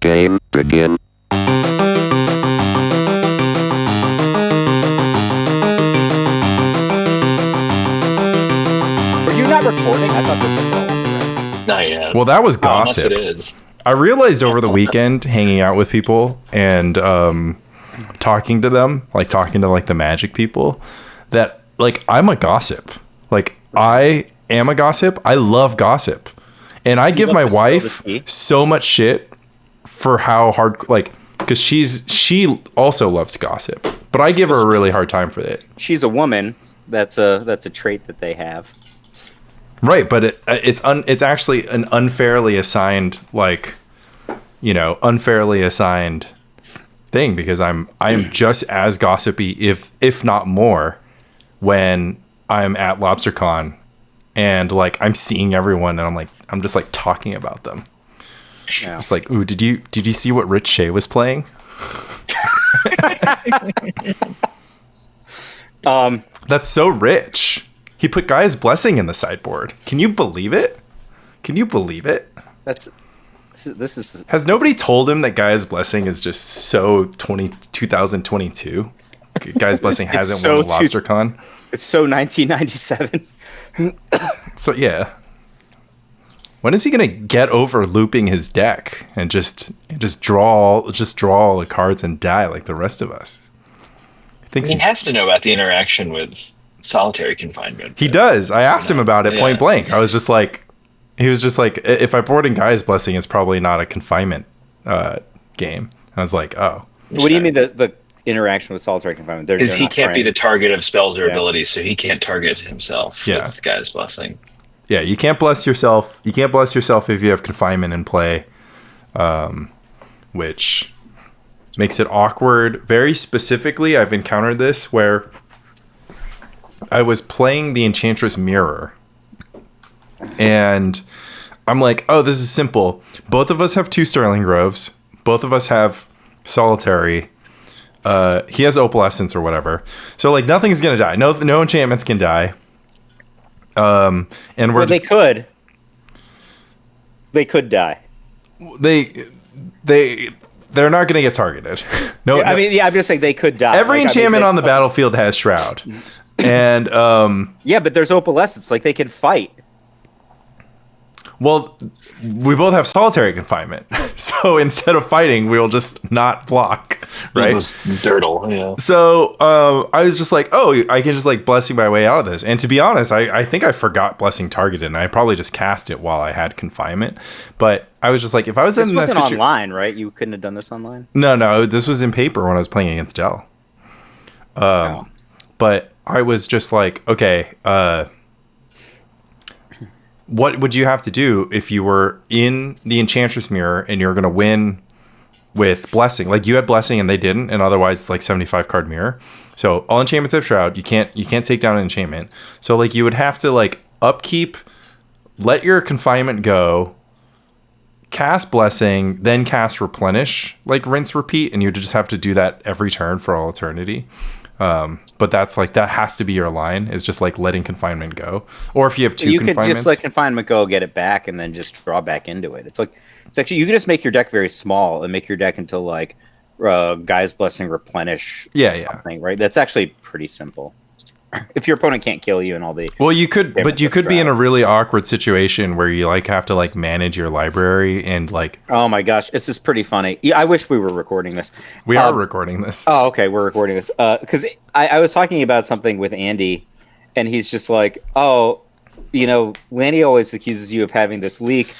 Game begin. Were you not recording? I thought this was all right. Not yet. Well, that was gossip. Unless it is. I realized over the weekend, hanging out with people and talking to them, like talking to like the Magic people, that like I'm a gossip. Like I am a gossip. I love gossip, and I give my wife so much shit for how hard, like, because she also loves gossip, but I give her a really hard time for it. She's a woman. That's a trait that they have. Right, but it's actually an unfairly assigned, like, you know, unfairly assigned thing, because I am just as gossipy, if not more, when I'm at Lobstercon and like I'm seeing everyone and I'm just like talking about them. Yeah. It's like, ooh, did you see what Rich Shea was playing? That's so rich. He put Gaia's Blessing in the sideboard. Can you believe it? This is. Has nobody told him that Gaia's Blessing is just so 2022? Gaia's Blessing hasn't won the Lobstercon. It's so 1997. So yeah. When is he gonna get over looping his deck and just draw all the cards and die like the rest of us? He has to know about the interaction with solitary confinement. He does. I asked him about it point blank. I was just like, he was just like, if I board in Gaia's Blessing, it's probably not a confinement game. I was like, oh. What do you mean the interaction with solitary confinement? Because he can't be the target of spells or abilities, so he can't target himself with Gaia's Blessing. Yeah, you can't bless yourself. You can't bless yourself if you have confinement in play, which makes it awkward. Very specifically, I've encountered this where I was playing the Enchantress Mirror, and I'm like, oh, this is simple. Both of us have 2 Sterling Groves. Both of us have Solitary. He has Opalescence or whatever. So, like, nothing's going to die. No enchantments can die. And they could die. They're not going to get targeted. I'm just saying they could die. Every enchantment on the battlefield has Shroud. And but there's Opalescence. Like, they can fight. Well, we both have solitary confinement, so instead of fighting, we'll just not block, right? Dirtle, yeah. So I was just like, oh, I can just like blessing my way out of this. And to be honest, I think I forgot blessing targeted, and I probably just cast it while I had confinement. But I was just like, if I was in that situation, this wasn't online, right? You couldn't have done this online. No, this was in paper when I was playing against Dell. But I was just like, okay. What would you have to do if you were in the Enchantress Mirror and you're going to win with Blessing? Like, you had Blessing and they didn't, and otherwise it's like 75 card mirror. So all enchantments have Shroud. You can't take down an enchantment. So like you would have to like upkeep, let your confinement go, cast Blessing, then cast Replenish, like rinse repeat, and you just have to do that every turn for all eternity. But that's like, that has to be your line, is just like letting confinement go. Or if you have 2 confinements, could just let confinement go, get it back, and then just draw back into it. It's actually, you can just make your deck very small and make your deck into like Gaia's Blessing, Replenish, something, right? That's actually pretty simple. If your opponent can't kill you and all the you could be in a really awkward situation where you like have to like manage your library and like, oh my gosh, this is pretty funny. I wish we were recording this. We are recording this. Oh, okay, we're recording this because I was talking about something with Andy, and he's just like, oh, you know, Lanny always accuses you of having this leak,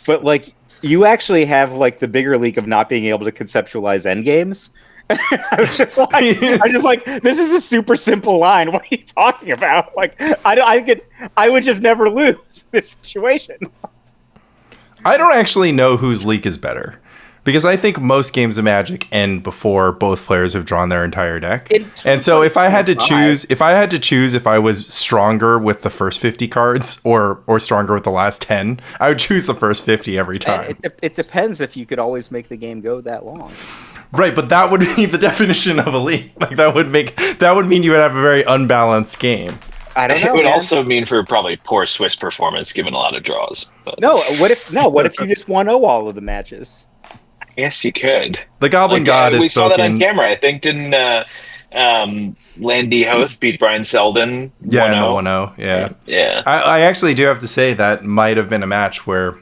but like you actually have like the bigger leak of not being able to conceptualize endgames. I was just like, this is a super simple line. What are you talking about? Like, I would just never lose this situation. I don't actually know whose leak is better, because I think most games of Magic end before both players have drawn their entire deck. And so if I had to choose, if I was stronger with the first 50 cards or stronger with the last 10, I would choose the first 50 every time. It depends if you could always make the game go that long. Right, but that would be the definition of a leak. Like that would mean you would have a very unbalanced game. I don't know. It would also mean for probably poor Swiss performance, given a lot of draws. But. What if you just 1-0 all of the matches? Yes, you could. The Goblin God has we saw that on spoken. camera. I think didn't Landy Hoth beat Brian Selden? Yeah, in the 1-0? 1-0. Yeah. Yeah. I actually do have to say that might have been a match where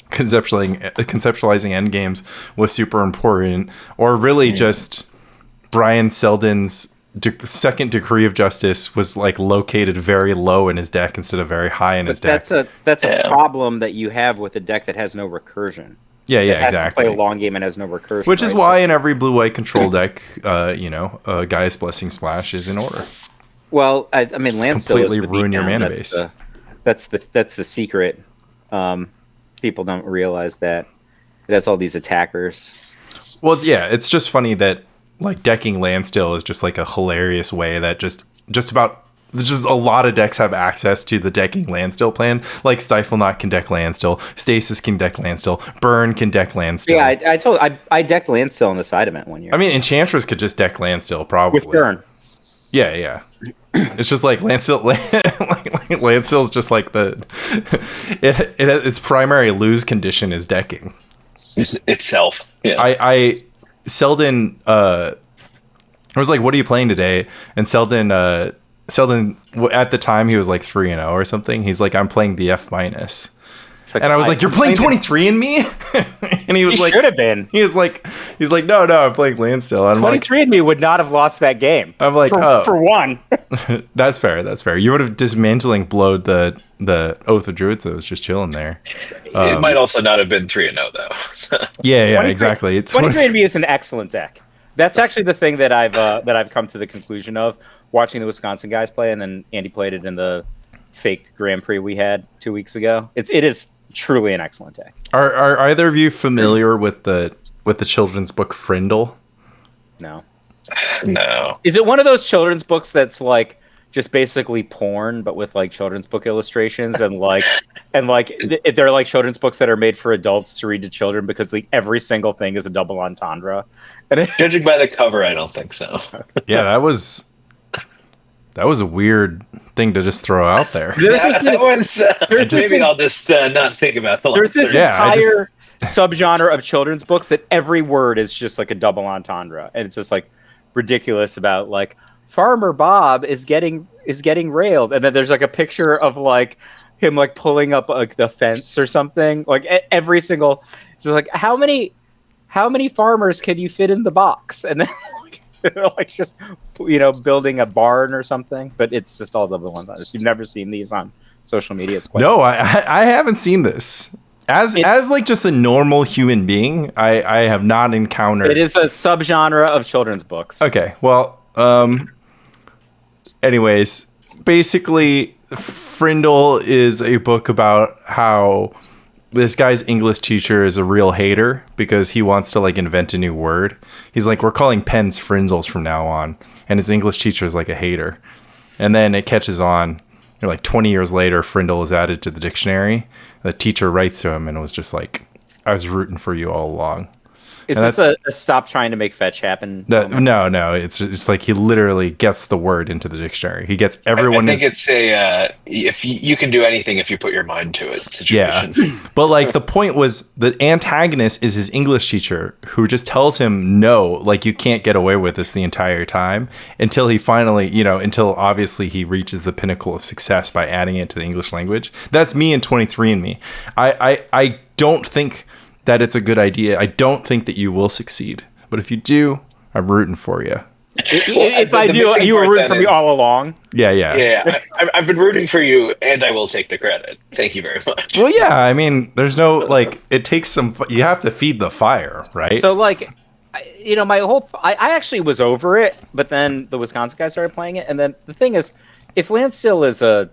conceptualizing endgames was super important, or really just Brian Selden's second decree of justice was like located very low in his deck instead of very high in his deck. That's a problem that you have with a deck that has no recursion. Yeah, It has exactly. to play a long game and has no recursion. Which is why in every blue-white control deck, Gaia's Blessing Splash is in order. Well, I mean, Landstill completely is the ruin your beatdown. mana base. That's the secret. People don't realize that it has all these attackers. Well, it's just funny that like decking Landstill is just like a hilarious way that just a lot of decks have access to the decking Landstill plan. Like Stifle Knot can deck Landstill, Stasis can deck Landstill, Burn can deck Landstill. Yeah, I decked Landstill on the side event one year. I mean, Enchantress could just deck Landstill probably. With Burn. Yeah. It's just like Landstill. Landstill is just like its primary lose condition is decking Itself. Yeah. I Selden I was like, "What are you playing today?" And Selden at the time he was like 3-0 or something. He's like, "I'm playing the F-." Like, and I was like, "You're playing 23 in me?" And he was like, should have been. He's like, "No, I'm playing Landstill." I'm 23 and me would not have lost that game. I'm like, for one. That's fair. You would have dismantling blowed the Oath of Druids that was just chilling there. It might also not have been 3-0 though. Yeah, exactly. 23 and me is an excellent deck. That's actually the thing that I've come to the conclusion of watching the Wisconsin guys play, and then Andy played it in the fake Grand Prix we had 2 weeks ago. It is truly an excellent deck. Are either of you familiar with the children's book Frindle? No. No. Is it one of those children's books that's like just basically porn, but with like children's book illustrations and they're like children's books that are made for adults to read to children because like every single thing is a double entendre? And Judging by the cover, I don't think so. Yeah, that was a weird thing to just throw out there. Maybe I'll just not think about the. There's this entire subgenre of children's books that every word is just like a double entendre, and it's just like ridiculous about like Farmer Bob is getting railed, and then there's like a picture of like him like pulling up like the fence or something. Like every single, it's like how many farmers can you fit in the box, and then like just building a barn or something. But it's just all double entendres. You've never seen these on social media. It's quite no, I haven't seen this. As like just a normal human being, I have not encountered. It is a subgenre of children's books. Okay, well, anyways, basically, Frindle is a book about how this guy's English teacher is a real hater because he wants to like invent a new word. He's like, we're calling pens Frindles from now on, and his English teacher is like a hater. And then it catches on. Like 20 years later, Frindle is added to the dictionary. The teacher writes to him and was just like, I was rooting for you all along. Is this a stop trying to make fetch happen? No. It's like he literally gets the word into the dictionary. He gets everyone. I think it's a if you can do anything if you put your mind to it situation. Yeah, but like the point was the antagonist is his English teacher who just tells him no, like you can't get away with this the entire time until he finally, until obviously he reaches the pinnacle of success by adding it to the English language. That's me in 23andMe. I don't think that it's a good idea. I don't think that you will succeed. But if you do, I'm rooting for you. If I do, you were rooting for me all along. Yeah. I've been rooting for you, and I will take the credit. Thank you very much. Well, yeah. I mean, there's no like. It takes some. You have to feed the fire, right? So like, my whole. I actually was over it, but then the Wisconsin guys started playing it, and then the thing is, if Landstill is a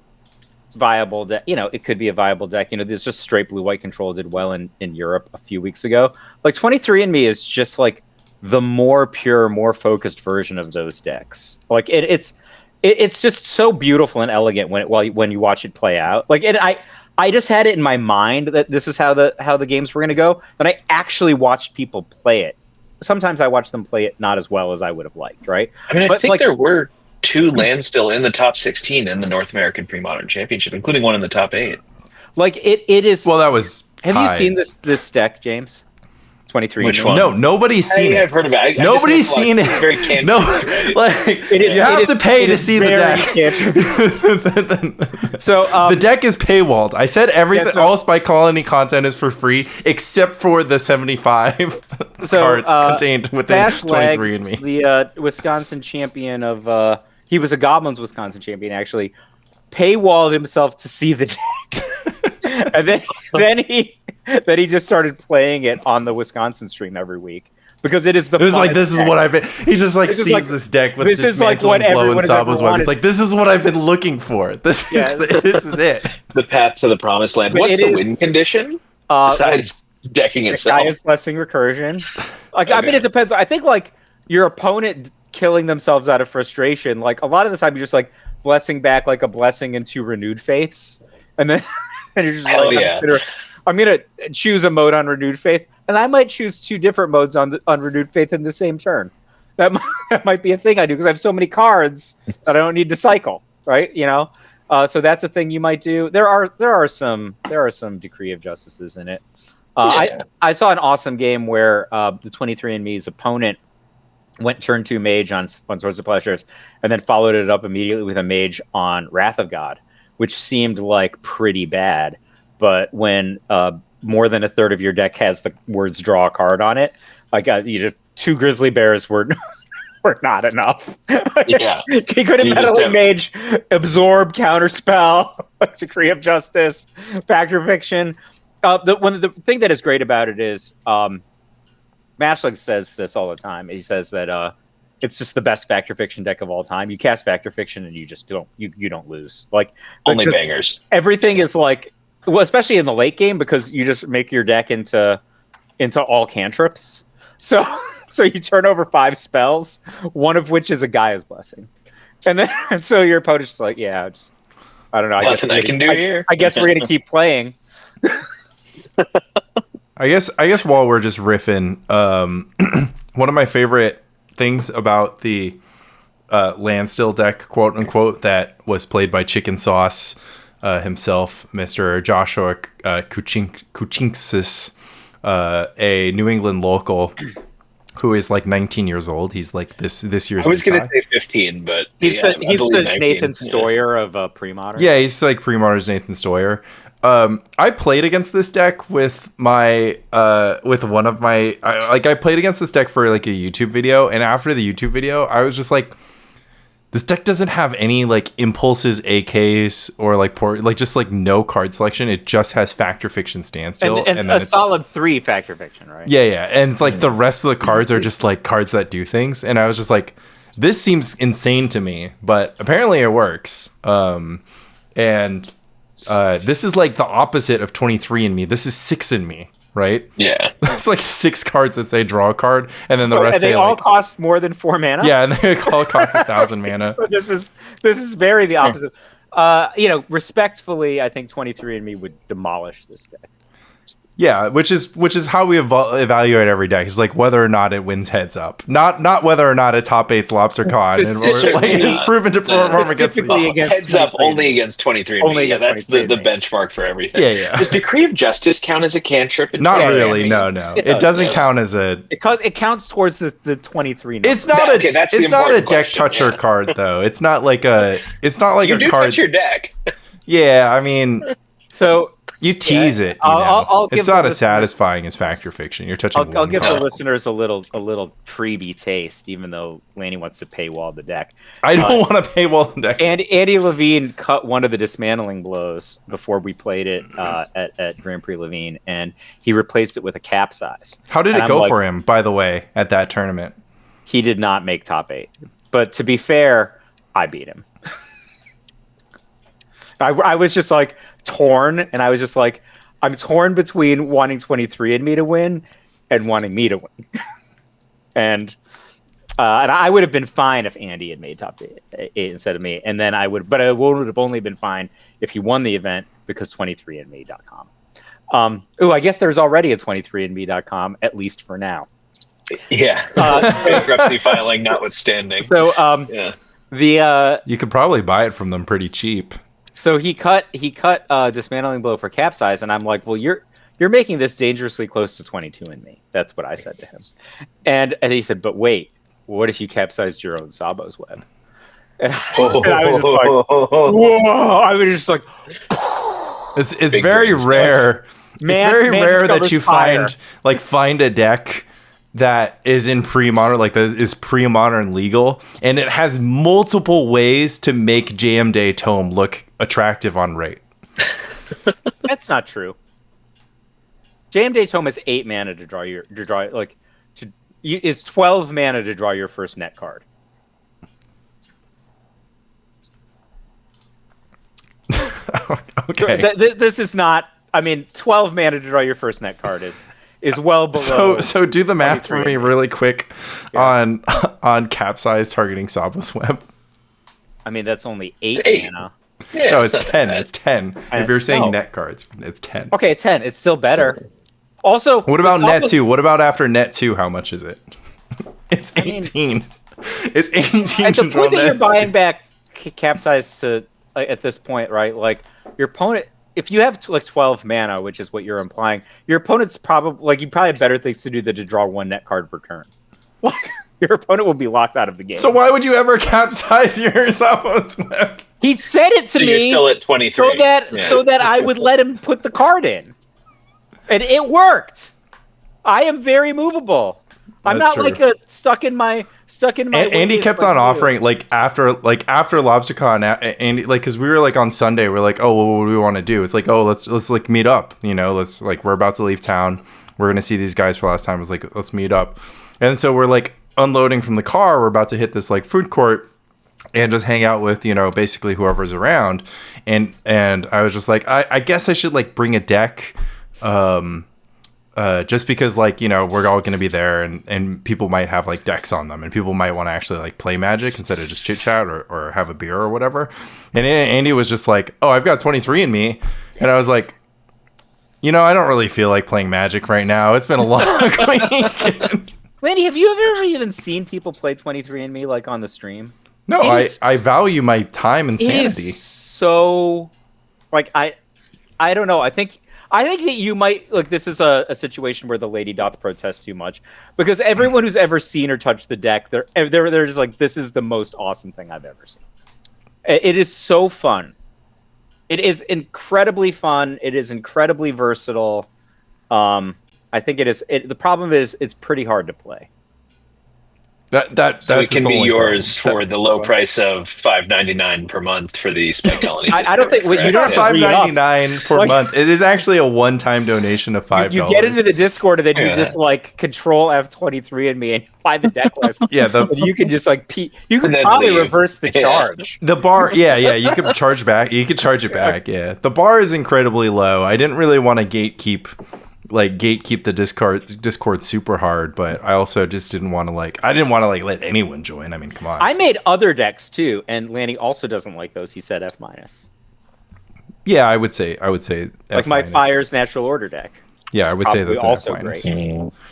viable deck, it could be a viable deck. There's just straight blue-white control did well in Europe a few weeks ago. Like 23andMe is just like the more pure, more focused version of those decks. Like it's just so beautiful and elegant when you watch it play out. Like I just had it in my mind that this is how the games were going to go. Then I actually watched people play it. Sometimes I watched them play it not as well as I would have liked. Right? I mean, I think there were 2 Landstill in the top 16 in the North American Pre-Modern Championship, including one in the top 8. Like it is. Well, that was. Have you seen this deck, James? 23. Which one? No, nobody's seen I've it. heard about it. Nobody's seen it. It's very candid. No, right? like It is, you have to pay to see the deck. So The deck is paywalled. I said everything. Yeah, so- all Spike Colony content is for free, except for the 75 cards contained within Bash 23 Legs, and Me. the Wisconsin champion of he was a Goblins Wisconsin champion actually, paywalled himself to see the deck, and then he just started playing it on the Wisconsin stream every week because it is the. It was like funnest this is deck. what I've been. He just like This is sees like- this deck with this is like what Dismantling Blow and everyone has ever Sabo's Web. wanted. It's like this is what I've been looking for. This is it. The path to the promised land. But What's it the is- win condition besides decking itself? Gaia's Blessing Recursion. Like I mean, Okay. it depends. I think like your opponent killing themselves out of frustration. Like a lot of the time, you're just like blessing back like a blessing into renewed faiths, and then and you're just Hell like, yeah. I'm gonna choose a mode on renewed faith, and I might choose 2 different modes on renewed faith in the same turn. That might be a thing I do because I have so many cards that I don't need to cycle. Right? You know. So that's a thing you might do. There are some Decree of Justices in it. Yeah. I saw an awesome game where the 23andMe's opponent went turn 2 mage on Swords of Pleasures and then followed it up immediately with a mage on Wrath of God, which seemed like pretty bad. But when more than a third of your deck has the words "draw a card" on it, like you just 2 Grizzly Bears were not enough. Yeah. He couldn't You just meddling have- mage, absorb, counterspell, Decree of Justice, Fact or Fiction. The thing that is great about it is Mashleg says this all the time. He says that it's just the best Fact or Fiction deck of all time. You cast Fact or Fiction and you just don't lose. Like Only because bangers. everything is like, well, especially in the late game because you just make your deck into all cantrips. So you turn over 5 spells, one of which is a Gaia's Blessing, and then and so your opponent's just like, yeah, just I don't know. Nothing I can do here. I guess we're gonna keep playing. I guess while we're just riffing, one of my favorite things about the Landstill deck, quote unquote, that was played by Chicken Sauce himself, Mr. Joshua Kuchinksis, a New England local who is like 19 years old. He's like this year's. I was going to guy. say 15, but He's yeah, I the believe 19. Nathan Yeah. Stoyer of pre-modern. Yeah, he's like pre-modern's Nathan Stoyer. I played against this deck with my with one of my I played against this deck for like a YouTube video, and after the YouTube video, I was just like, this deck doesn't have any like impulses, AKs, or like just like no card selection. It just has Fact or Fiction standstill, and then a it's, solid 3 Fact or Fiction, right? yeah, and it's like the rest of the cards are just like cards that do things, and I was just like, this seems insane to me, but apparently it works. And this is like the opposite of 23andMe. This is 6andMe, right? Yeah. It's like 6 cards that say draw a card, and then the rest and they say all like, cost more than 4 mana. yeah, and they all cost 1,000 mana. So this is very the opposite. Respectfully, I think 23andMe would demolish this deck. Yeah, which is how we evaluate every deck. It's like whether or not it wins heads up, not whether or not it top 8's Lobstercon, and or, like Certainly it's not. proven to perform against. Specifically against Heads up 23andMe. only against 23. Only Yeah, against that's the 23andMe. benchmark for everything. Yeah. Does Decree of Justice count as a cantrip? in Not 23andMe? really. No. It It does, doesn't yeah. count as a. It counts towards the 23 number. It's not Okay, that's the it's not a important deck question, toucher yeah. card though. It's not like a. It's not like You a do card. touch your deck. Yeah, I mean, So you tease it. You I'll know? give It's not the as satisfying as Fact or Fiction. You're touching. I'll one give card. the listeners a little freebie taste, even though Lanny wants to paywall the deck. I don't want to paywall the deck. And Andy Levine cut one of the dismantling blows before we played it at Grand Prix Levine, and he replaced it with a capsize. How did And it I'm go like, for him, by the way, at that tournament? He did not make top 8, but to be fair, I beat him. I was just like torn, and I was just like, I'm torn between wanting 23andMe to win and wanting me to win. and I would have been fine if Andy had made top 8 instead of me, and then I would have only been fine if he won the event because 23andme.com. I guess there's already a 23andme.com, at least for now. Yeah. Bankruptcy filing notwithstanding. So Yeah. You could probably buy it from them pretty cheap. So he cut dismantling blow for capsize, and I'm like, well, you're you're making this dangerously close to 22 in me. That's what I said to him. And he said, but wait, what if you capsized your own Sabo's web? And I was just like, whoa! I was just like, it's very rare. It's very rare that you find a deck that is in pre-modern, like that is pre-modern legal, and it has multiple ways to make JM Day Tome look attractive on rate. That's not true. JM Day Tome is 8 mana to draw is 12 mana to draw your first net card. Okay. This is not. I mean, 12 mana to draw your first net card is well below. So do the math for me really quick on capsize targeting Sabo's web. I mean, that's only 8 mana. Yeah, No, it's 10. It's 10. If you're saying net cards, it's 10. Okay, it's 10. It's still better. Also, What about net 2? What about after net 2? How much is it? It's 18. It's 18 at to the draw point that you're net buying back capsize to at this point, right? Like your opponent, if you have like 12 mana, which is what you're implying, your opponent's probably like you probably have better things to do than to draw one net card per turn. Like your opponent will be locked out of the game. So why would you ever capsize your Sabo's web? He said it to me. You're still at 23. So that I would let him put the card in, and it worked. I am very movable. I'm That's not true. like stuck in my. Andy ways kept like on you. offering after Lobstercon, Andy, like, because we were like on Sunday, we're like, oh, well, what do we want to do? It's like, oh, let's like meet up, let's like, we're about to leave town, we're gonna see these guys for the last time. It was like, let's meet up. And so we're like unloading from the car, we're about to hit this like food court and just hang out with basically whoever's around. And I was just like, I guess I should like bring a deck, just because we're all going to be there and people might have like decks on them and people might want to actually like play Magic instead of just chit chat or have a beer or whatever. And Andy was just like, oh, I've got 23 in me. And I was like, I don't really feel like playing Magic right now. It's been a long week. Lanny, have you ever even seen people play 23andMe like on the stream? No, I value my time and sanity. It is so like I don't know. I think that you might like this is a situation where the lady doth protest too much because everyone who's ever seen or touched the deck, they're just like, this is the most awesome thing I've ever seen. It is so fun. It is incredibly fun. It is incredibly versatile. I think it is. The problem is it's pretty hard to play. So it can be yours for the low price of $5.99 per month for the Spike Colony. I don't think you It's don't not have to re-up. $5.99 per month. It is actually a one-time donation of $5. You get into the Discord and then you just like control F23andMe and buy the deck list. Yeah, and you can just like you can then probably leave. reverse the charge. The bar, yeah, you could charge back. You could charge it back. Yeah, the bar is incredibly low. I didn't really want to gatekeep the Discord super hard, but I also just didn't want to let anyone join. I mean, come on. I made other decks too, and Lanny also doesn't like those. He said F-. Yeah, I would say Like my Fire's Natural Order deck. Yeah, I would say that's also an F-. great.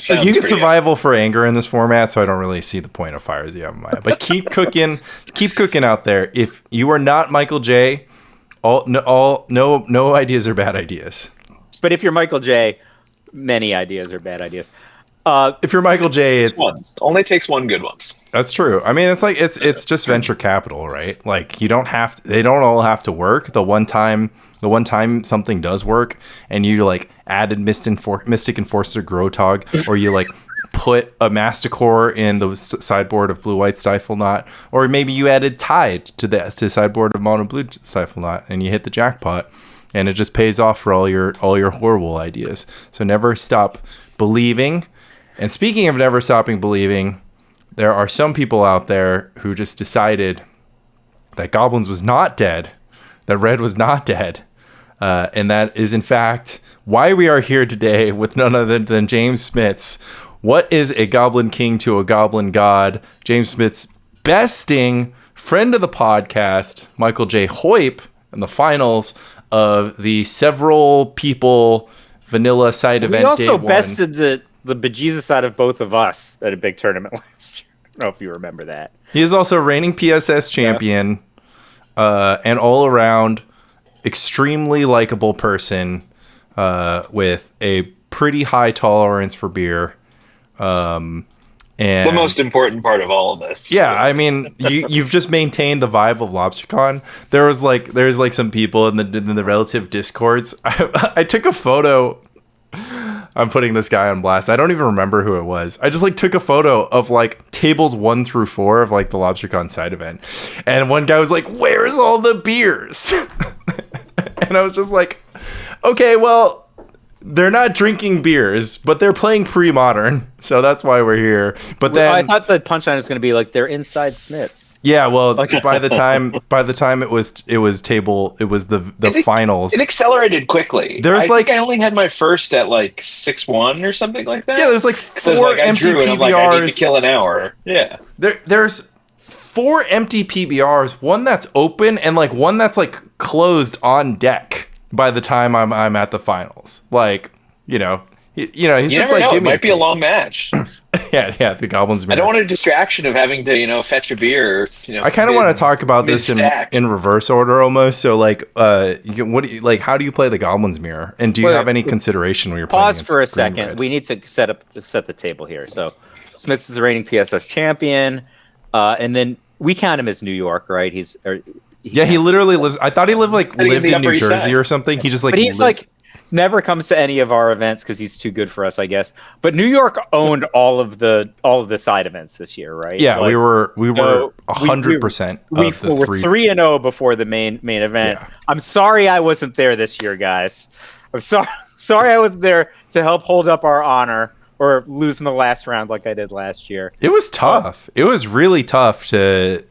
Like you get survival for anger in this format, so I don't really see the point of Fires. Yeah, but keep cooking out there. If you are not Michael J, no ideas are bad ideas. But if you're Michael J, many ideas are bad ideas. If you're Michael J, it's only takes one good one. That's true. I mean, it's like it's just venture capital, right? Like you don't have to, they don't all have to work. The one time something does work, and you like added Mystic Enforcer Grotog, or you like put a Masticore in the sideboard of Blue White Stifle Knot, or maybe you added Tide to the sideboard of Mono Blue Stifle Knot, and you hit the jackpot. And it just pays off for all your horrible ideas. So never stop believing. And speaking of never stopping believing, there are some people out there who just decided that Goblins was not dead, that Red was not dead. And that is, in fact, why we are here today with none other than James Smits. What is a Goblin King to a Goblin God? James Smits besting friend of the podcast, Michael J. Hoyp, in the finals of the several people vanilla side event. We also day bested the bejesus out of both of us at a big tournament last year. I don't know if you remember that. He is also reigning PSS champion, and all around extremely likable person. with a pretty high tolerance for beer. And The most important part of all of this. yeah, I mean, you've just maintained the vibe of Lobstercon. There's like some people in the relative discords. I took a photo. I'm putting this guy on blast. I don't even remember who it was. I just like took a photo of like tables 1 through 4 of like the Lobstercon side event, and one guy was like, "Where's all the beers?" And I was just like, "Okay, well." They're not drinking beers, but they're playing pre-modern, so that's why we're here. But then I thought the punchline was going to be like they're inside Smits. yeah, well, by the time it was the finals. It accelerated quickly. There's I only had my first at like 6-1 or something like that. Yeah, there's like 4 empty and I'm like, I need PBRs. to kill an hour. Yeah. There's 4 empty PBRs, one that's open and like one that's like closed on deck by the time I'm at the finals. Like, he's You just never like, know. give It me might be a long match. yeah, the Goblins. I don't want a distraction of having to, fetch a beer. I kind of want to talk about this in reverse order almost. So, like, how do you play the Goblins Mirror? And do you have any consideration when you're playing? Pause for a Green second. Red? We need to set the table here. So, Smits is the reigning PSF champion, and then we count him as New York, right? He literally lives. I thought he lived in New Jersey or something. He just but he's lives. Never comes to any of our events because he's too good for us, I guess. But New York owned all of the side events this year, right? Yeah, we were 100%. We were 3-0 before the main event. Yeah. I'm sorry I wasn't there this year, guys. I'm sorry I wasn't there to help hold up our honor or lose in the last round like I did last year. It was tough. It was really tough to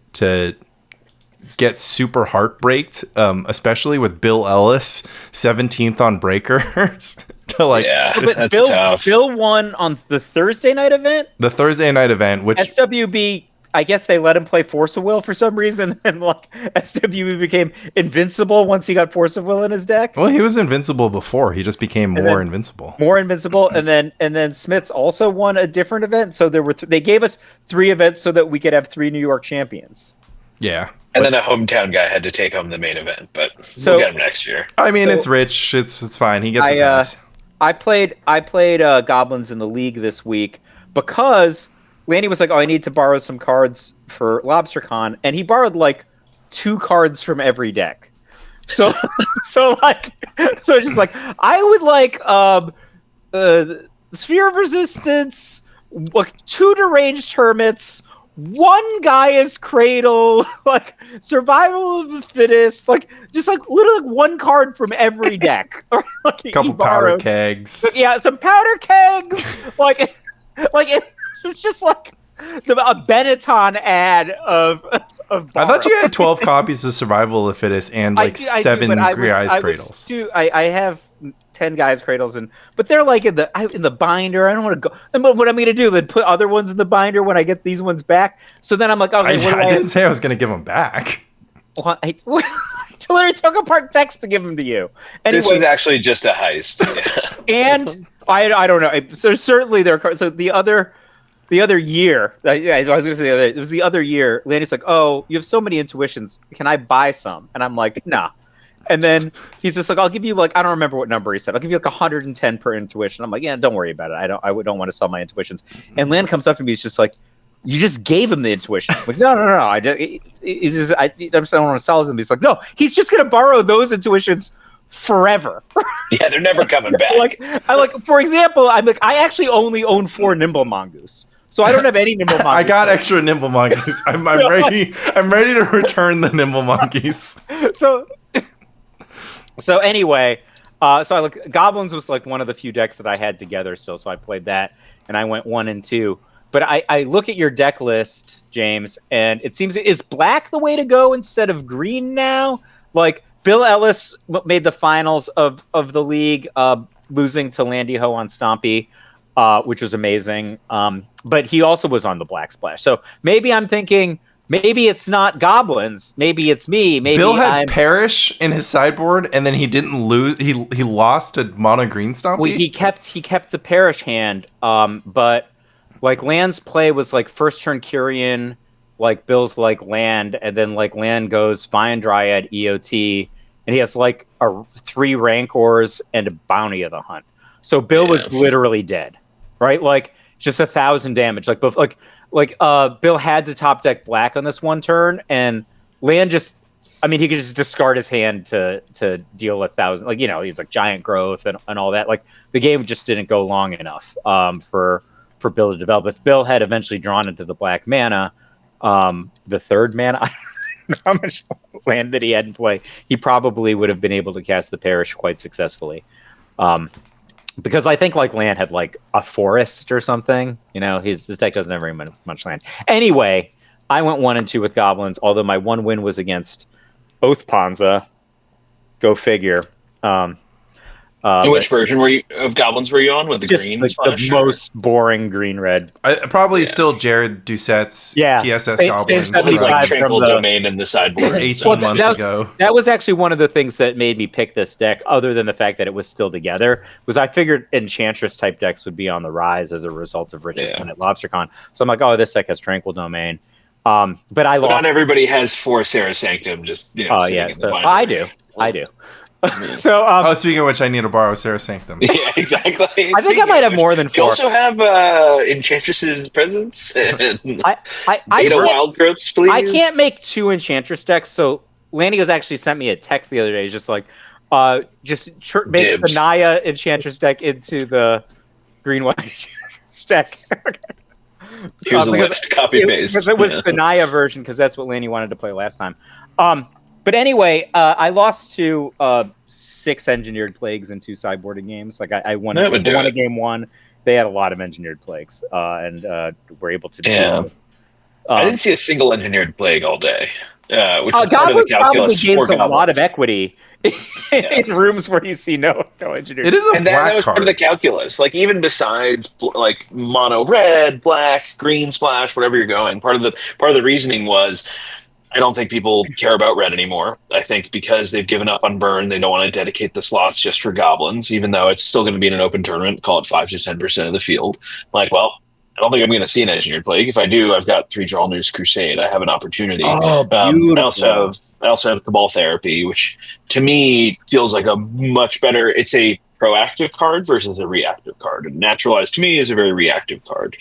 get super heartbreaked, especially with Bill Ellis 17th on breakers. That's tough. Bill won on the Thursday night event. The Thursday night event, which SWB, I guess they let him play Force of Will for some reason, and SWB became invincible once he got Force of Will in his deck. Well, he was invincible before. He just became more invincible. More invincible, and then Smits also won a different event. So there were they gave us 3 events so that we could have 3 New York champions. Yeah. And then a hometown guy had to take home the main event, but we'll get him next year. I mean, it's Rich. It's fine. He gets a pass. I played Goblins in the league this week because Lanny was like, "Oh, I need to borrow some cards for Lobstercon," and he borrowed like 2 cards from every deck. So just like I would like Sphere of Resistance, like 2 deranged hermits. 1 Gaia's Cradle, like Survival of the Fittest, like just like literally 1 card from every deck. Like a couple powder kegs. Yeah, some powder kegs. like it's just like a Benetton ad of I thought you had 12 copies of Survival of the Fittest and 7 Gaia's Cradles. I have 10 Gaia's Cradles, but they're like in the binder. I don't want to go. And what I'm going to do then put other ones in the binder when I get these ones back. So then I'm like, okay, I didn't say I was going to give them back. Well, I literally took apart text to give them to you. Anyway, this was actually just a heist. Yeah. And I don't know. So certainly there. So the other year, I was going to say it was the other year. Lanny's like, "Oh, you have so many intuitions. Can I buy some?" And I'm like, "Nah." And then he's just like, "I'll give you I don't remember what number he said. I'll give you 110 per intuition." I'm like, "Yeah, don't worry about it. I don't want to sell my intuitions." And Lan comes up to me. He's just like, "You just gave him the intuitions." I'm like, no. I don't want to sell them. He's like, "No, he's just going to borrow those intuitions forever." Yeah, they're never coming back. For example, I'm like, I actually only own 4 Nimble Mongoose. So I don't have any Nimble Monkeys. I got extra Nimble Monkeys. I'm ready. I'm ready to return the Nimble Monkeys. So anyway, Goblins was like one of the few decks that I had together still. So I played that, and I went 1 and 2. But I look at your deck list, James, and it seems is black the way to go instead of green now. Like Bill Ellis made the finals of the league, losing to Landy Ho on Stompy. Which was amazing. But he also was on the Black Splash. So maybe I'm thinking, maybe it's not Goblins. Maybe it's me. Maybe Bill had Perish in his sideboard, and then he didn't lose. He lost to Mono Green Stompy. Well, he kept the Perish hand. But like Land's play was like first turn Curian, like Bill's like land, and then like land goes Vine Dryad EOT, and he has like 3 Rancors and a Bounty of the Hunt. So Bill was literally dead, right? Like just 1,000 damage. Like Bill had to top deck black on this one turn, and Land just, I mean, he could just discard his hand to deal 1,000. Like, you know, he's like giant growth and all that. Like the game just didn't go long enough for Bill to develop. If Bill had eventually drawn into the black mana, the third mana, I don't know how much land that he had in play, he probably would have been able to cast the Parish quite successfully. Because I think like Land had like a forest or something. You know, his deck doesn't have very much land. Anyway, I went 1-2 with Goblins, although my one win was against Oath Ponza. Go figure. Which version of Goblins were you on? With the green? Like the most boring green-red. Probably still Jared Doucette's PSS Goblins. Same like Tranquil Domain in the sideboard. 18 months ago. That was actually one of the things that made me pick this deck, other than the fact that it was still together, was I figured Enchantress-type decks would be on the rise as a result of Rich's win at Lobstercon. So I'm like, oh, this deck has Tranquil Domain. But not everybody has 4 Sarah Sanctum, just, you know, sitting in the binder. I do. So, speaking of which, I need to borrow Sarah Sanctum. Yeah, exactly. I think I might have more than 4. You also have Enchantress's Presence and I Wild Growths, please. I can't make 2 Enchantress decks, so Lanny has actually sent me a text the other day. He's just like, make the Naya Enchantress deck into the green-white Enchantress deck. Here's a list, copy paste. Because it was the Naya version, because that's what Lanny wanted to play last time. But anyway, I lost to 6 Engineered Plagues in 2 sideboarding games. Like I won a game 1. They had a lot of Engineered Plagues, and were able to defeat it. I didn't see a single Engineered Plague all day. Which is Goblins probably gains a lot of equity in rooms where you see no Engineered. It is a black that was card. part of the calculus. Like even besides like mono red, black, green splash, whatever you're going, part of the reasoning was, I don't think people care about red anymore. I think because they've given up on burn, they don't want to dedicate the slots just for goblins, even though it's still going to be in an open tournament, call it 5 to 10% of the field. Like, well, I don't think I'm going to see an Engineered Plague. If I do, I've got 3 Jolnir's Crusade. I have an opportunity. Oh, beautiful. I also have Cabal Therapy, which to me feels like a much better, it's a proactive card versus a reactive card. And Naturalized to me is a very reactive card.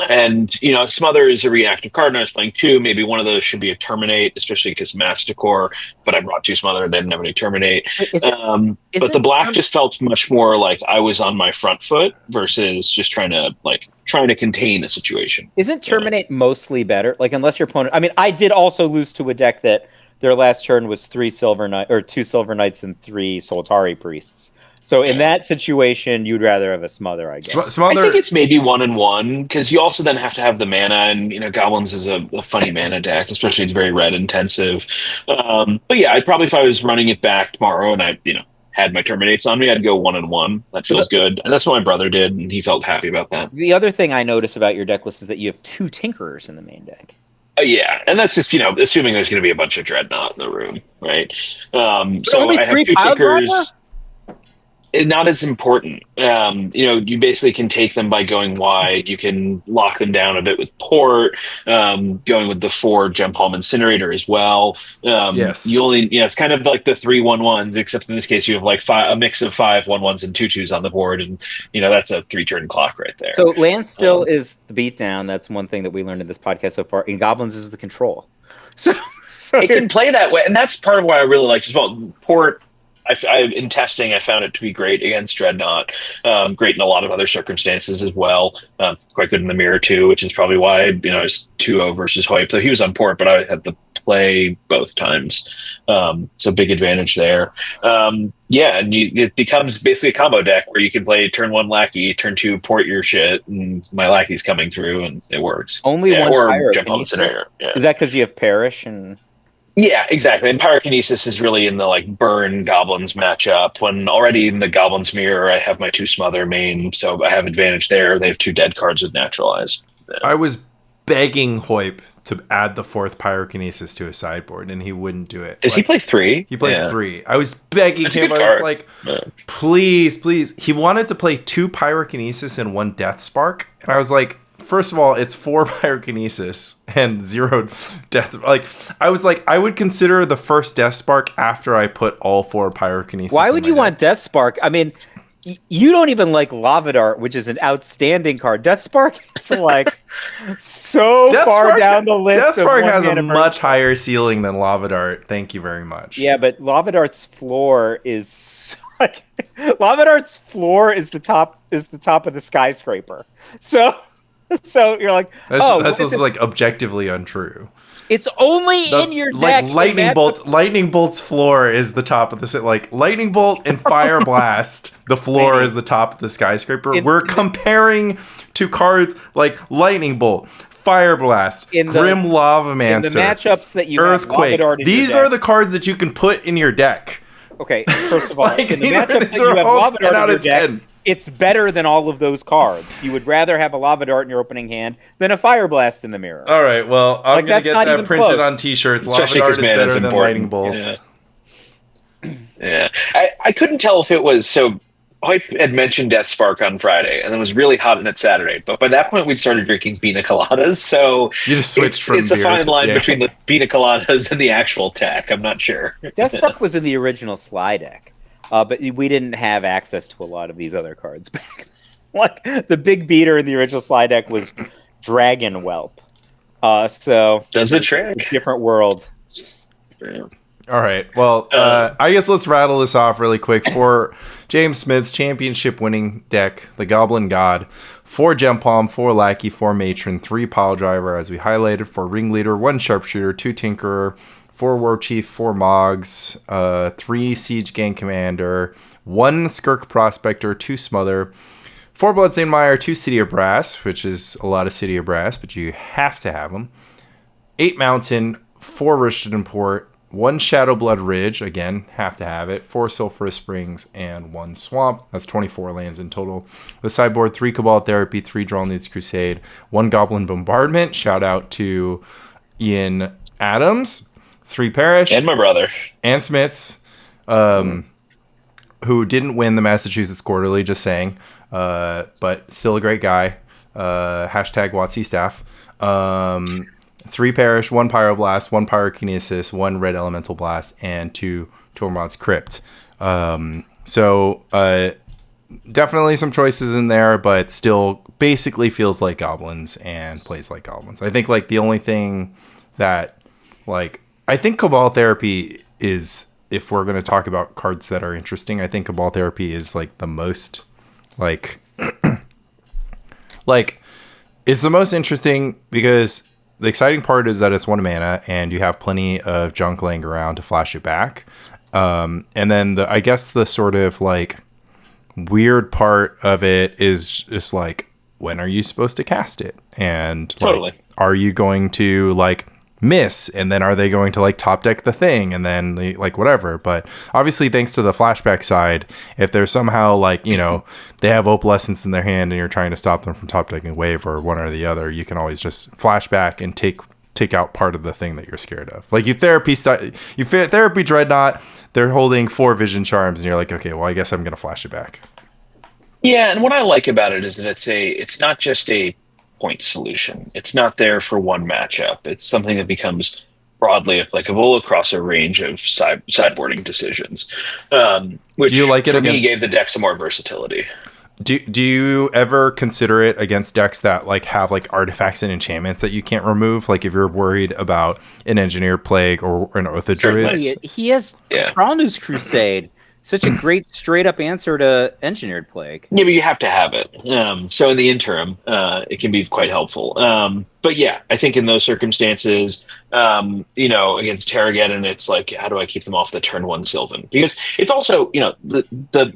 And, you know, Smother is a reactive card, and I was playing 2. Maybe one of those should be a Terminate, especially because Masticore, but I brought 2 Smother and didn't have any Terminate. But the black just felt much more like I was on my front foot versus just trying to contain a situation. Isn't Terminate mostly better? Like, unless your opponent... I mean, I did also lose to a deck that their last turn was 2 Silver Knights and 3 Solitari Priests. So in that situation, you'd rather have a Smother, I guess. I think it's maybe 1-1 because you also then have to have the mana, and you know, Goblins is a funny mana deck, especially it's very red intensive. But yeah, I'd probably, if I was running it back tomorrow and I had my Terminates on me, I'd go 1-1. That feels good, and that's what my brother did, and he felt happy about that. The other thing I noticed about your deck list is that you have 2 Tinkerers in the main deck. Yeah, and that's just assuming there's going to be a bunch of Dreadnought in the room, right? So I have 2 Tinkers. Not as important. You basically can take them by going wide. You can lock them down a bit with Port, going with the 4 Gem Palm Incinerator as well. Yes. You only, it's kind of like the 3 1/1s, except in this case you have like a mix of 5 1/1s and 2 2s on the board, and that's a 3-turn clock right there. So land still is the beatdown. That's one thing that we learned in this podcast so far. And Goblins is the control. So it can play that way, and that's part of why I really like just about Port. In testing, I found it to be great against Dreadnought. Great in a lot of other circumstances as well. Quite good in the mirror too, which is probably why it's 2-0 versus Hoyp. So he was on Port, but I had to play both times. So big advantage there. And it becomes basically a combo deck where you can play turn 1 Lackey, turn 2 Port your shit, and my Lackey's coming through, and it works. Only one or Jump on Incinerator. Yeah. Is that because you have Perish and? Yeah, exactly. And Pyrokinesis is really in the burn Goblins matchup. When already in the Goblins mirror, I have my 2 Smother main, so I have advantage there. They have 2 dead cards with Naturalize. I was begging Hoyp to add the 4th Pyrokinesis to his sideboard, and he wouldn't do it. Does he play 3? He plays 3. I was begging him. I was like, please. He wanted to play 2 Pyrokinesis and 1 Death Spark, and I was like, first of all, it's 4 pyrokinesis and 0 death. Like, I was like, I would consider the first death spark after I put all 4 pyrokinesis. Why would you want Death Spark? I mean, you don't even like Lava Dart, which is an outstanding card. Death Spark is like so Death far Spark, down the list. Death Spark has a mana much higher ceiling than Lava Dart. Thank you very much. Yeah, but Lava Dart's floor is like Lava Dart's floor is the top of the skyscraper. So you're like, that's just like objectively untrue. It's only in your deck. Like Lightning Bolt's floor is the top of the like Lightning Bolt and Fire Blast. The floor is the top of the skyscraper. We're comparing to cards like Lightning Bolt, Fire Blast, Grim Lavamancer, in the matchups that you Earthquake. Have These are the cards that you can put in your deck. Okay, first of all, like, in the matchups that you have Lava Dart in your deck, 10. It's better than all of those cards. You would rather have a Lava Dart in your opening hand than a Fire Blast in the mirror. All right, well, I'm going to get that printed close. on T-shirts. Especially Lava Dart is better than important. Lightning Bolt. Yeah. I couldn't tell if it was so. I had mentioned Death Spark on Friday, and it was really hot on it Saturday. But by that point, we'd started drinking pina coladas, so you just switched it's a fine line between the pina coladas and the actual tech. I'm not sure. Death Spark was in the original Sly deck, but we didn't have access to a lot of these other cards back then. Like the big beater in the original Sly deck was Dragon Whelp. So does the trick? Different world. Yeah. All right. Well, I guess let's rattle this off really quick. For James Smith's championship-winning deck, the Goblin God, 4 Gem Palm, 4 Lackey, 4 Matron, 3 Pile Driver, as we highlighted, 4 Ringleader, 1 Sharpshooter, 2 Tinkerer, 4 War Chief, 4 Moggs, 3 Siege Gang Commander, 1 Skirk Prospector, 2 Smother, 4 Bloodstained Mire, 2 City of Brass, which is a lot of City of Brass, but you have to have them, 8 Mountain, 4 Rishtden Port, 1 Shadow Blood Ridge, again, have to have it, 4 Sulphurous Springs, and 1 Swamp. That's 24 lands in total. The sideboard, 3 Cabal Therapy, 3 Draw Needs Crusade, 1 Goblin Bombardment. Shout out to Ian Adams, 3 Parish. And my brother. And Smits, who didn't win the Massachusetts Quarterly, just saying, but still a great guy. Hashtag WotC staff. 3 Parish, 1 Pyroblast, 1 Pyrokinesis, 1 Red Elemental Blast, and 2 Tormod's Crypt. So definitely some choices in there, but still basically feels like goblins and plays like goblins. I think like the only thing that like I think Cabal Therapy is, if we're going to talk about cards that are interesting, I think Cabal Therapy is like the most like like it's the most interesting because the exciting part is that it's 1 mana and you have plenty of junk laying around to flash it back. And then I guess the sort of like weird part of it is just like, when are you supposed to cast it? And totally, like, are you going to like miss, and then are they going to like top deck the thing and then like whatever? But obviously, thanks to the flashback side, if there's somehow like, you know, they have Opalescence in their hand and you're trying to stop them from top decking Wave or one or the other, you can always just flashback and take out part of the thing that you're scared of. Like you therapy Dreadnought, they're holding 4 Vision Charms and you're like, okay, well, I guess I'm gonna flash it back. Yeah, and what I like about it is that it's not just a point solution. It's not there for one matchup. It's something that becomes broadly applicable across a range of sideboarding decisions. Which, do you like it for against... me, gave the deck some more versatility. Do you ever consider it against decks that like have like artifacts and enchantments that you can't remove? Like if you're worried about an Engineered Plague or an Oath of Druids? He has Crown's Crusade. Such a great straight up answer to Engineered Plague. Yeah, but you have to have it. So in the interim, it can be quite helpful. But yeah, I think in those circumstances, you know, against Terrageddon, it's like, how do I keep them off the turn 1 Sylvan? Because it's also, you know, the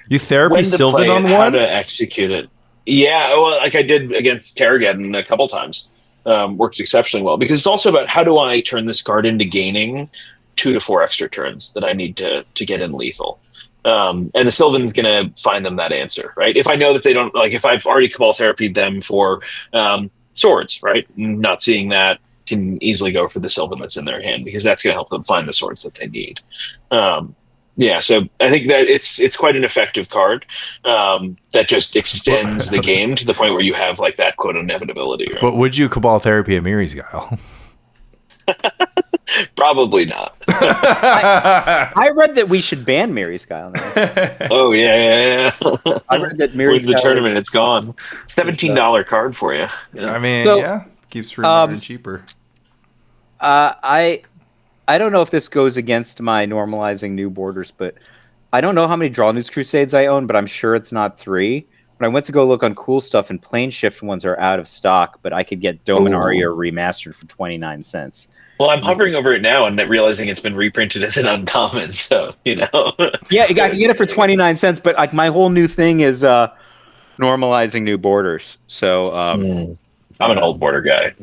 you therapy Sylvan on how one? to execute it. Yeah, well, like I did against Terrageddon a couple times. Worked exceptionally well. Because it's also about how do I turn this card into gaining 2 to 4 extra turns that I need to get in lethal. And the Sylvan's going to find them that answer, right? If I know that they don't, like if I've already Cabal Therapied them for swords, right? Not seeing that, can easily go for the Sylvan that's in their hand because that's going to help them find the swords that they need. You Yeah, so I think that it's quite an effective card that just extends the game to the point where you have like that quote inevitability. Right? But would you Cabal Therapy a Miri's Guile? Probably not. I read that we should ban Mary's Guile now. Oh yeah. I read that Win Mary's the Guile tournament, it's gone. $17 card for you. Yeah. I mean, So, yeah, keeps free modern cheaper. I don't know if this goes against my normalizing new borders, but I don't know how many Draw News Crusades I own, but I'm sure it's not 3. When I went to go look on Cool Stuff, and Plane Shift ones are out of stock, but I could get Dominaria remastered for 29 cents. Well, I'm hovering over it now and realizing it's been reprinted as an uncommon. So Yeah, I can get it for 29 cents, but like my whole new thing is normalizing new borders. So I'm an old border guy.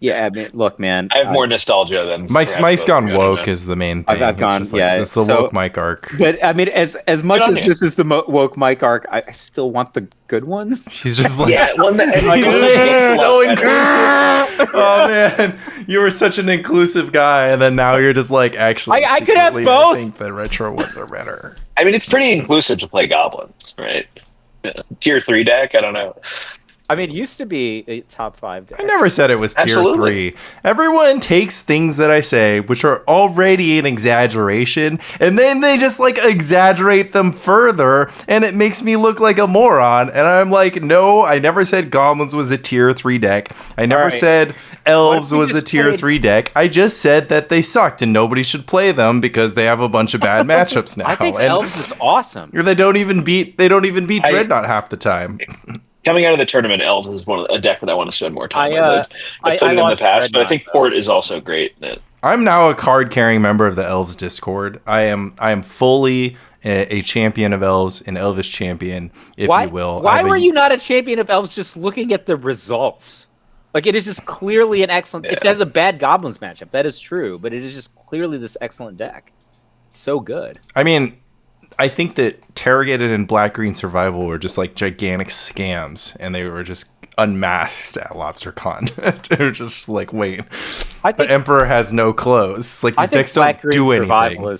yeah, I mean, look, man, I have more nostalgia than Mike's gone woke is the main thing. I've gone, it's the woke Mike arc. But I mean, as much as this is the woke Mike arc, I still want the good ones. He's just like, one that he's so inclusive. Oh man, you were such an inclusive guy, and then now you're just like, actually, I could have secretly, both. I think the retro ones are better. I mean, it's pretty inclusive to play goblins, right? Yeah. Tier 3 deck, I don't know. I mean, it used to be a top 5 deck. I never said it was tier Absolutely. 3. Everyone takes things that I say, which are already an exaggeration, and then they just like exaggerate them further, and it makes me look like a moron. And I'm like, no, I never said Goblins was a tier 3 deck. I never said Elves was a tier 3 deck. I just said that they sucked and nobody should play them because they have a bunch of bad matchups now. I think Elves is awesome. They don't even beat Dreadnought half the time. Coming out of the tournament, Elves is a deck that I want to spend more time with. I've played it in the past, but I think Port is also great. I'm now a card-carrying member of the Elves Discord. I am fully a champion of Elves, an Elvish champion, if you will. Why were you not a champion of Elves just looking at the results? Like, it is just clearly an excellent... Yeah. It has a bad Goblins matchup. That is true, but it is just clearly this excellent deck. So good. I mean, I think that Targeted and Black-Green Survival were just like gigantic scams, and they were just unmasked at LobsterCon. They were just like, wait, the Emperor has no clothes. Like, these decks don't do anything.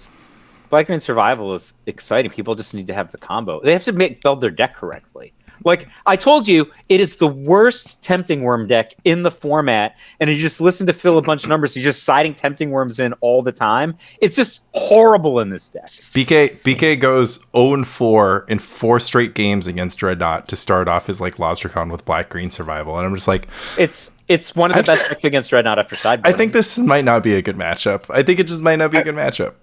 Black-Green Survival is exciting. People just need to have the combo. They have to build their deck correctly. Like, I told you, it is the worst Tempting Worm deck in the format, and you just listen to Phil a bunch of numbers. He's just siding Tempting Worms in all the time. It's just horrible in this deck. BK goes 0-4 in 4 straight games against Dreadnought to start off his like LobsterCon with Black-Green Survival, and I'm just like, it's one of the best decks against Dreadnought after sideboarding. I think this might not be a good matchup. I think it just might not be a good matchup.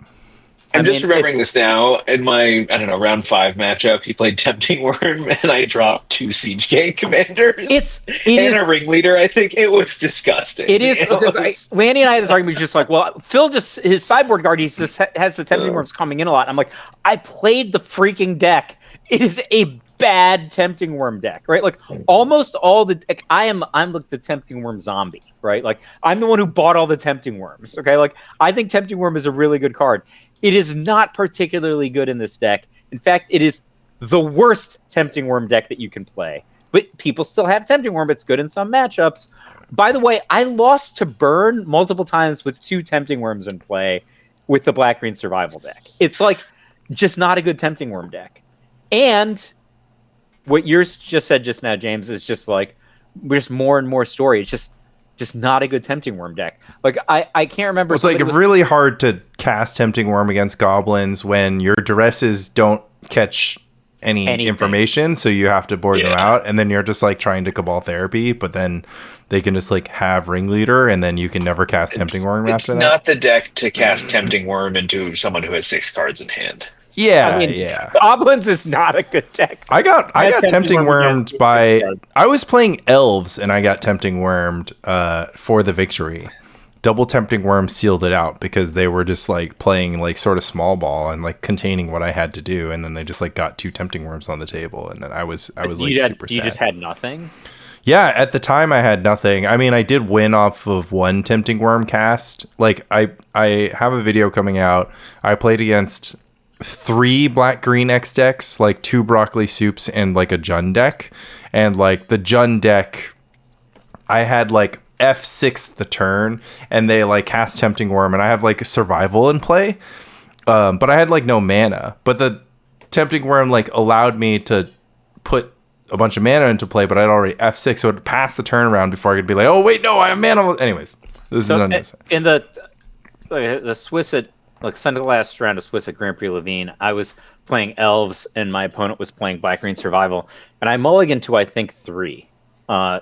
I'm just remembering this now. In my, round 5 matchup, he played Tempting Worm, and I dropped 2 Siege Gang commanders. It is a ringleader, I think. It was disgusting. It is, because Lanny and I had this argument just like, well, Phil just, his sideboard guard, he just has the Tempting Worms coming in a lot. I'm like, I played the freaking deck. It is a bad Tempting Worm deck, right? Like, almost all the, like, I'm like the Tempting Worm zombie, right? Like, I'm the one who bought all the Tempting Worms, okay? Like, I think Tempting Worm is a really good card. It is not particularly good in this deck. In fact, it is the worst Tempting Worm deck that you can play. But people still have Tempting Worm. It's good in some matchups. By the way, I lost to Burn multiple times with 2 Tempting Worms in play with the Black-Green Survival deck. It's like just not a good Tempting Worm deck. And what yours just said just now, James, is just like just more and more story. It's just not a good Tempting Worm deck. Like, I can't remember. It's like really hard to cast Tempting Worm against goblins when your duresses don't catch anything. Information, so you have to board them out, and then you're just like trying to Cabal Therapy, but then they can just like have Ringleader, and then you can never cast Tempting Worm after that. It's not the deck to cast Tempting Worm into someone who has 6 cards in hand. Yeah, Goblins is not a good deck. I got Tempting Wormed by... I was playing Elves, and I got Tempting Wormed for the victory. Double Tempting Worm sealed it out because they were just like playing like sort of small ball and like containing what I had to do, and then they just like got 2 Tempting Worms on the table, and then I was like super sad. You just had nothing? Yeah, at the time I had nothing. I mean, I did win off of 1 Tempting Worm cast. Like, I have a video coming out. I played against 3 Black-Green X decks, like 2 Broccoli Soups and like a Jund deck. And like the Jund deck, I had like F6 the turn, and they like cast Tempting Worm, and I have like a Survival in play. But I had like no mana. But the tempting worm like allowed me to put a bunch of mana into play, but I'd already F6, so it passed the turnaround before I could be like, oh wait, no, I have mana. Anyways, this is unnecessary. In the Swiss at Sunday last round of Swiss at Grand Prix Levine, I was playing elves and my opponent was playing Black Green Survival, and I mulliganed to I think 3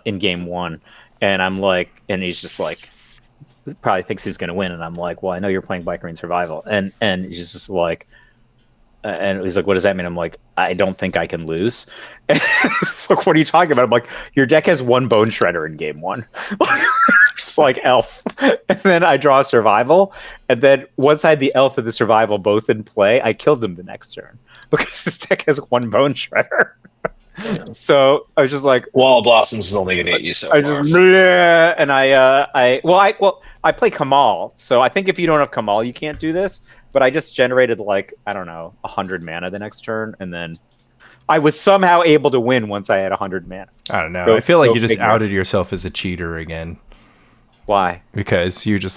in game 1, and I'm like, and he's just like, probably thinks he's gonna win, and I'm like, well, I know you're playing Black Green Survival, and he's just like. And he's like, what does that mean? I'm like, I don't think I can lose. And he's like, what are you talking about? I'm like, your deck has 1 Bone Shredder in game 1. Just like elf. And then I draw a survival. And then once I had the elf and the survival both in play, I killed him the next turn. Because his deck has 1 Bone Shredder. So I was just like, Wall of Blossoms is only going to hit you so far. And I play Kamal. So I think if you don't have Kamal, you can't do this. But I just generated 100 mana the next turn, and then I was somehow able to win once I had 100 mana. I don't know. I feel like you just outed yourself as a cheater again. Why? Because you just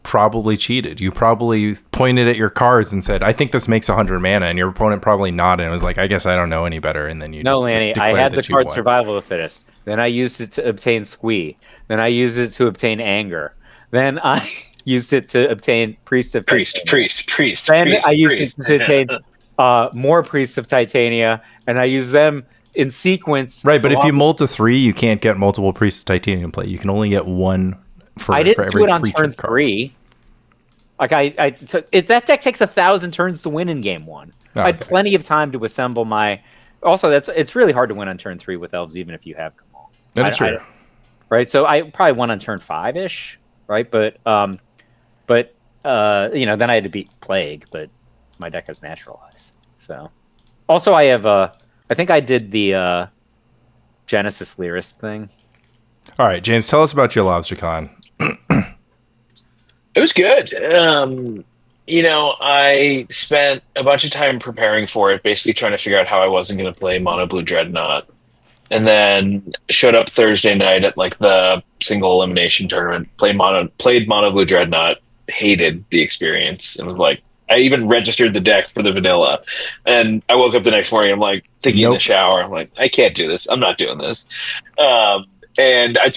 probably cheated. You probably pointed at your cards and said, I think this makes 100 mana, and your opponent probably nodded and was like, I guess I don't know any better, and then you Lanny, I had the card Survival of the Fittest. Then I used it to obtain Squee. Then I used it to obtain Anger. Then I used it to obtain Priest of Titania. Then I used it to obtain more Priests of Titania, and I use them in sequence. Right, but if you mull to 3, you can't get multiple Priests of Titania in play. You can only get 1 for every creature. I didn't do it on turn 3. Like that deck takes 1,000 turns to win in game 1. Oh, I had plenty of time to assemble my. Also, it's really hard to win on turn 3 with elves, even if you have Kamal. That is true. Right, so I probably won on turn 5-ish. Right, but then I had to beat Plague, but my deck has Naturalize. So, also I have I think I did the Genesis Lyrist thing. All right, James, tell us about your Lobstercon. It was good. I spent a bunch of time preparing for it, basically trying to figure out how I wasn't going to play Mono Blue Dreadnought. And then showed up Thursday night at the single elimination tournament, played Mono Blue Dreadnought, hated the experience, and was like, I even registered the deck for the vanilla. And I woke up the next morning, I'm like thinking in the shower, I'm like, I can't do this. I'm not doing this. And I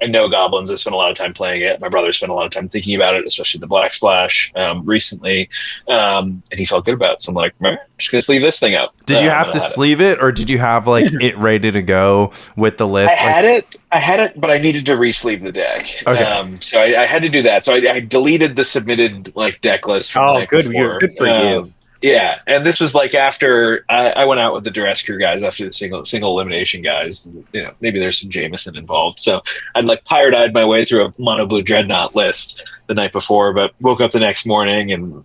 know Goblins. I spent a lot of time playing it. My brother spent a lot of time thinking about it, especially the Black Splash recently. And he felt good about it. So I'm like, I'm just going to sleeve this thing up. Did you have to sleeve it, or did you have it ready to go with the list? I had it, but I needed to re-sleeve the deck. Okay. So I had to do that. So I deleted the submitted deck list from the night before. Good for you. Yeah, and this was after I went out with the Duress Crew guys after the single elimination guys. Maybe there's some Jameson involved. So I'd pirate-eyed my way through a Mono Blue Dreadnought list the night before, but woke up the next morning and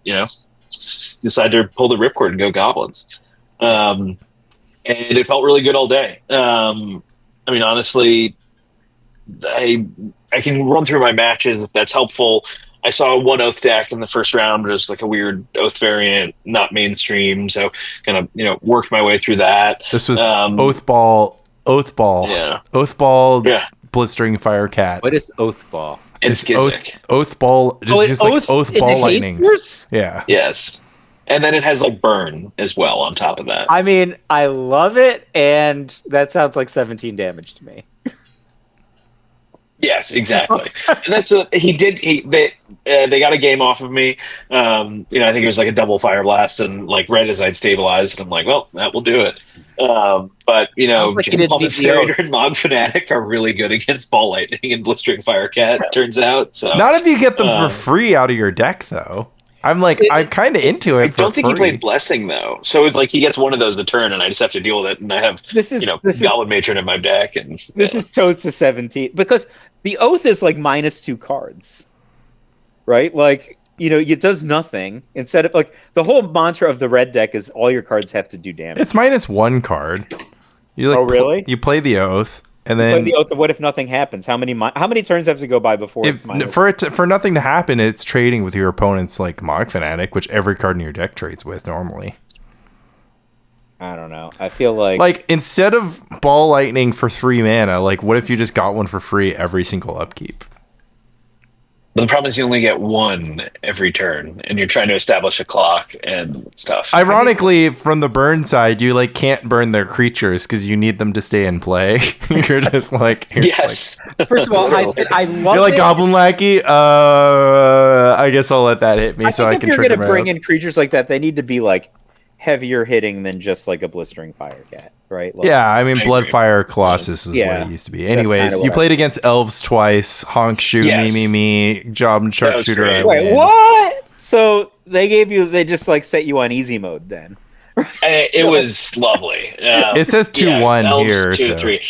decided to pull the ripcord and go Goblins. And it felt really good all day. Honestly, I can run through my matches if that's helpful. I saw one Oath deck in the first round, but it was a weird Oath variant, not mainstream. So kind of, worked my way through that. This was Oath Ball, Blistering Fire Cat. What is Oath Ball? It's Oath Ball, just Oath Ball Lightnings. Yeah. Yes. And then it has Burn as well on top of that. I mean, I love it, and that sounds like 17 damage to me. Yes, exactly. And that's what he did. They got a game off of me. I think it was a double Fire Blast and Red as I'd stabilized. And I'm like, well, that will do it. But Demonstrator and Mog Fanatic are really good against Ball Lightning and Blistering Fire Cat, turns out. So not if you get them for free out of your deck, though. I'm kind of into it. I don't think he played Blessing though, so it's he gets one of those a turn, and I just have to deal with it. And I have Goblin Matron in my deck, and this is totes to 17 because the Oath is -2 cards, right? It does nothing instead of the whole mantra of the red deck is all your cards have to do damage. It's -1 card. You really? You play the Oath. And then the Oath. What if nothing happens? How many turns have to go by before it's minus? For nothing to happen, it's trading with your opponent's Mog Fanatic, which every card in your deck trades with normally. I don't know. I feel instead of Ball Lightning for 3 mana, what if you just got one for free every single upkeep? But the problem is you only get one every turn, and you're trying to establish a clock and stuff. Ironically, from the burn side, you like can't burn their creatures because you need them to stay in play. You're just like Yes. First of all, I said I love you're like it. Goblin Lackey. I guess I'll let that hit me I so think I if can you're trigger gonna my bring own. in creatures like that, they need to be like heavier hitting than just like a blistering fire cat, right? Like, Yeah, I mean, I agree. Bloodfire Colossus is what Yeah, it used to be. that's kinda Anyways, what you I played was against elves twice. Honk, shoot, Yes. me, job and That was sharpshooter. great. I Wait, win. what? So they just like set you on easy mode then? It was lovely. It says 2-1 elves, here, 2, so. 3.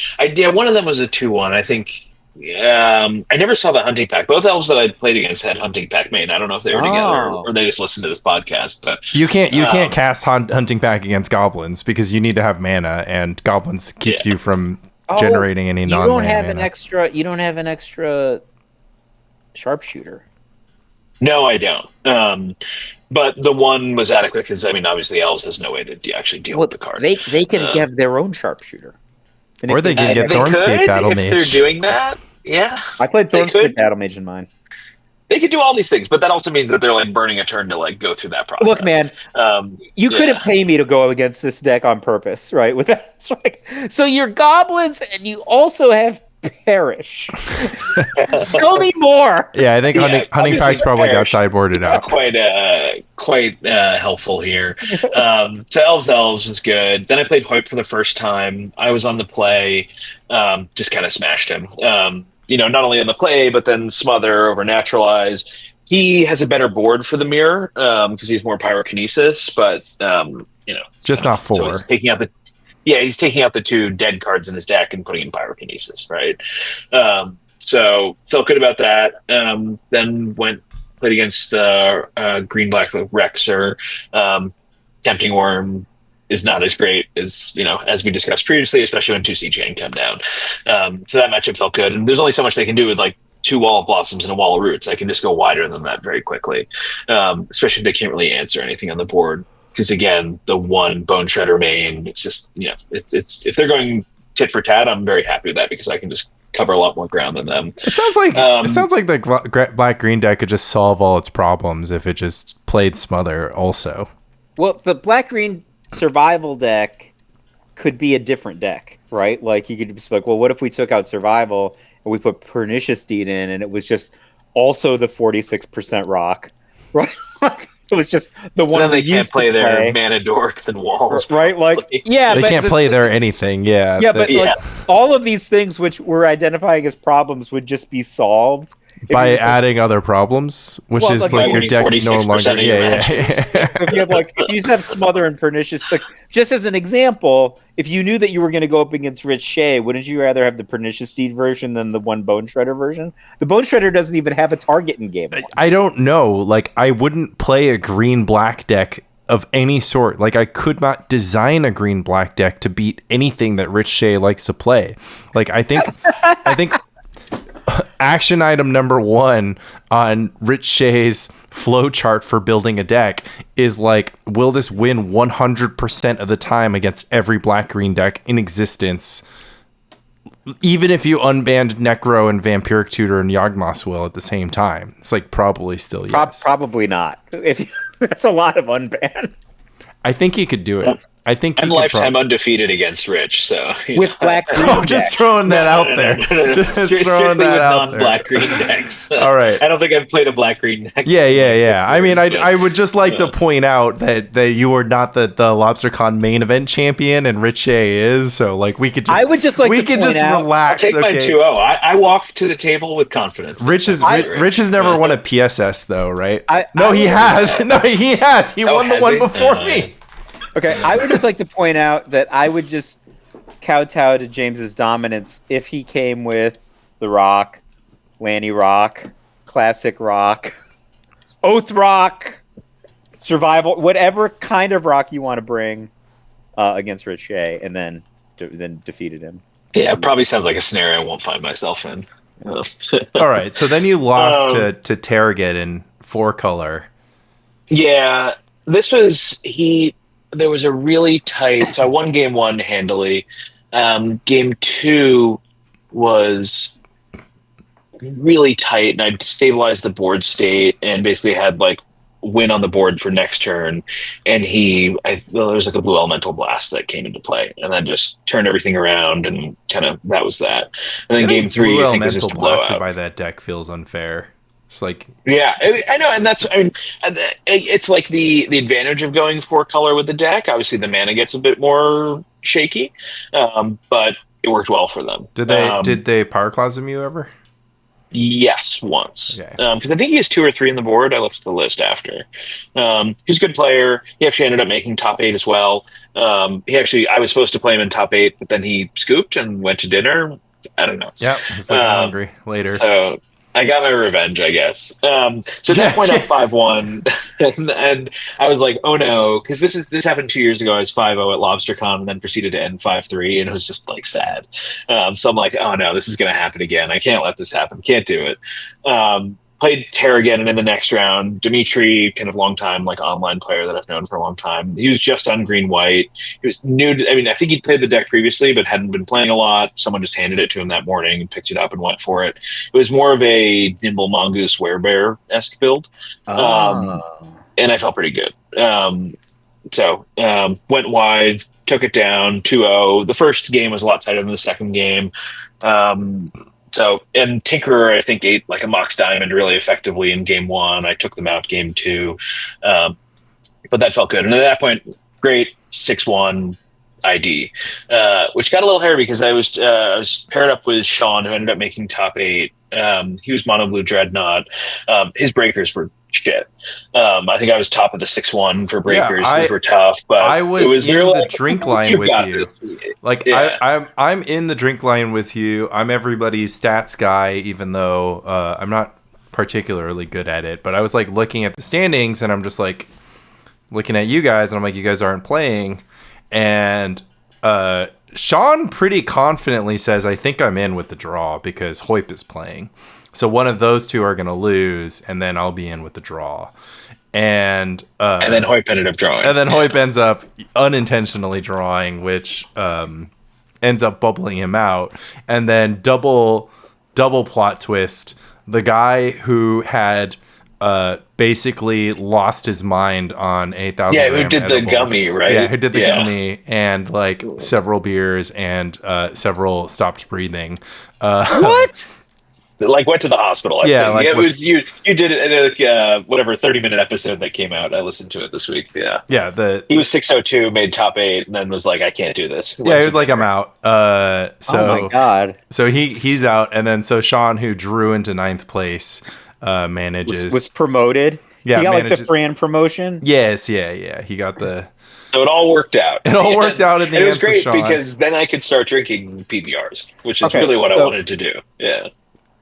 One of them was a 2-1. I think. I never saw the hunting pack. Both elves that I played against had hunting pack made. I don't know if they were together Oh. or they just listened to this podcast. But You can't cast hunting pack against goblins because you need to have mana, and goblins keeps you from generating any You non-mana don't have mana. You don't have an extra sharpshooter. no, I don't. But the one was adequate because obviously elves has no way to actually deal with the card. They could have their own sharpshooter. And Or if they can get They Thornscape could, Battle if Mage. they're doing that. Yeah, I played they Thornscape could. Battle Mage in mine. They could do all these things, but that also means that they're like burning a turn to like go through that process. Look, man, you yeah. couldn't pay me to go against this deck on purpose, right? With that, it's like, so you're goblins, and you also have Perish. Tell me more. Yeah, I think hunting obviously pack's probably got Perish. sideboarded out. Quite helpful here. So elves was good. Then I played Hoyt for the first time. I was on the play, just kind of smashed him. Not only on the play, but then smother over naturalize. He has a better board for the mirror because he's more pyrokinesis, but Just not 4. So he's taking out the 2 dead cards in his deck and putting in pyrokinesis, right? So felt good about that. Then played against green black Rexer. Tempting Worm is not as great as as we discussed previously, especially when 2 CGN come down. So that matchup felt good, and there's only so much they can do with like 2 Wall of Blossoms and a Wall of Roots. I can just go wider than that very quickly, especially if they can't really answer anything on the board. Because again, the 1 Bone Shredder main, it's just it's if they're going tit for tat, I'm very happy with that because I can just cover a lot more ground than them. It sounds like the black green deck could just solve all its problems if it just played Smother also. Well, the black green survival deck could be a different deck, right? Like you could just be like, well, what if we took out survival and we put Pernicious Deed in, and it was just also the 46% rock, right? It was just the one. Then they can't play their mana dorks and walls, right? Like, yeah, they can't play their anything. Yeah, but like all of these things which we're identifying as problems would just be solved by adding other problems, which is like your deck no longer. If you have Smother and Pernicious, like just as an example, if you knew that you were going to go up against Rich Shea, wouldn't you rather have the Pernicious Deed version than the 1 Bone Shredder version? The Bone Shredder doesn't even have a target in game 1. I don't know. Like, I wouldn't play a green-black deck of any sort. Like, I could not design a green-black deck to beat anything that Rich Shea likes to play. Like, I think action item number 1 on Rich Shea's flowchart for building a deck is like, will this win 100% of the time against every black-green deck in existence? Even if you unbanned Necro and Vampiric Tutor and Yawgmoth's Will at the same time, it's like probably still yes. Probably not. That's a lot of unban. I think he could do it. I think I'm lifetime undefeated against Rich, so with black. Just throwing that out there. Just throwing that out there. Non-black green decks. All right. I don't think I've played a black green deck. Yeah. I mean, I would just like to point out that you are not the Lobstercon main event champion, and Rich Shea is. So like we could just. I would just like relax. I'll take my 2-0. I walk to the table with confidence. Rich has never won a PSS though, right? He has. No, he has. He won the one before me. Okay, I would just like to point out that I would just kowtow to James's dominance if he came with the Rock, Lanny Rock, Classic Rock, Oath Rock, Survival, whatever kind of rock you want to bring against Rich Shea, and then defeated him. Yeah, it probably sounds like a scenario I won't find myself in. All right, so then you lost to Target in 4-color. Yeah, this was there was a really tight. So I won game 1 handily. Game 2 was really tight, and I'd stabilized the board state and basically had like win on the board for next turn. And there was like a blue elemental blast that came into play, and then just turned everything around, and kind of that was that. And then Getting game three, blue I think, was elemental just a blasted blowout. by that deck feels unfair. It's like, Yeah, I know, and that's, I mean, it's like the advantage of going four color with the deck. Obviously, the mana gets a bit more shaky, but it worked well for them. did they power closet you ever? Yes, once. Okay. Because I think he has two or three on the board. I looked at the list after. He's a good player. He actually ended up making top eight as well. I was supposed to play him in top eight, but then he scooped and went to dinner. I don't know. Yeah, it's like I'm hungry later. So I got my revenge, I guess. So at that point, I'm 5-1, and I was like, "Oh no," because this happened 2 years ago. I was 5-0 at Lobstercon, and then proceeded to end 5-3, and it was just like sad. So I'm like, "Oh no, this is going to happen again. I can't let this happen. Can't do it." Played Terragon, and in the next round, Dimitri, kind of long time like online player that I've known for a long time. He was just on green white. He was new. I mean, I think he'd played the deck previously, but hadn't been playing a lot. Someone just handed it to him that morning and picked it up and went for it. It was more of a nimble mongoose werebear-esque build, and I felt pretty good. Went wide, took it down 2-0. The first game was a lot tighter than the second game. And Tinkerer, I think, ate like a Mox Diamond really effectively in game one. I took them out game two. But that felt good. And at that point, great 6-1 ID, which got a little hairy because I was paired up with Sean, who ended up making top eight. He was mono blue Dreadnought. His breakers were shit. I think I was top of the 6-1 for breakers. Yeah, Those were tough, but I was in the drink line with you. Like, yeah. I'm in the drink line with you. I'm everybody's stats guy, even though I'm not particularly good at it. But I was like looking at the standings, and I'm just like looking at you guys, and I'm like, you guys aren't playing. And Sean pretty confidently says, I think I'm in with the draw because Hoyp is playing. So one of those two are going to lose, and then I'll be in with the draw. And then Hoyp ended up drawing. And then Hoyp ends up unintentionally drawing, which ends up bubbling him out. And then double plot twist. The guy who had basically lost his mind on 8,000. Yeah, who did edible. The gummy, right? Yeah, who did the gummy and like several beers and several stopped breathing. What? Like went to the hospital. I think. Like it was you. You did it like whatever 30-minute episode that came out. I listened to it this week. Yeah. He was 602, made top 8, and then was like, I can't do this. He was like, I'm out. Oh my god. So he's out, and then so Sean, who drew into 9th place, manages was promoted. Yeah, he got like the Fran promotion. Yes, yeah. He got the. So it all worked out. It all worked out in the end. It was great because then I could start drinking PBRs, which is really what I wanted to do. Yeah.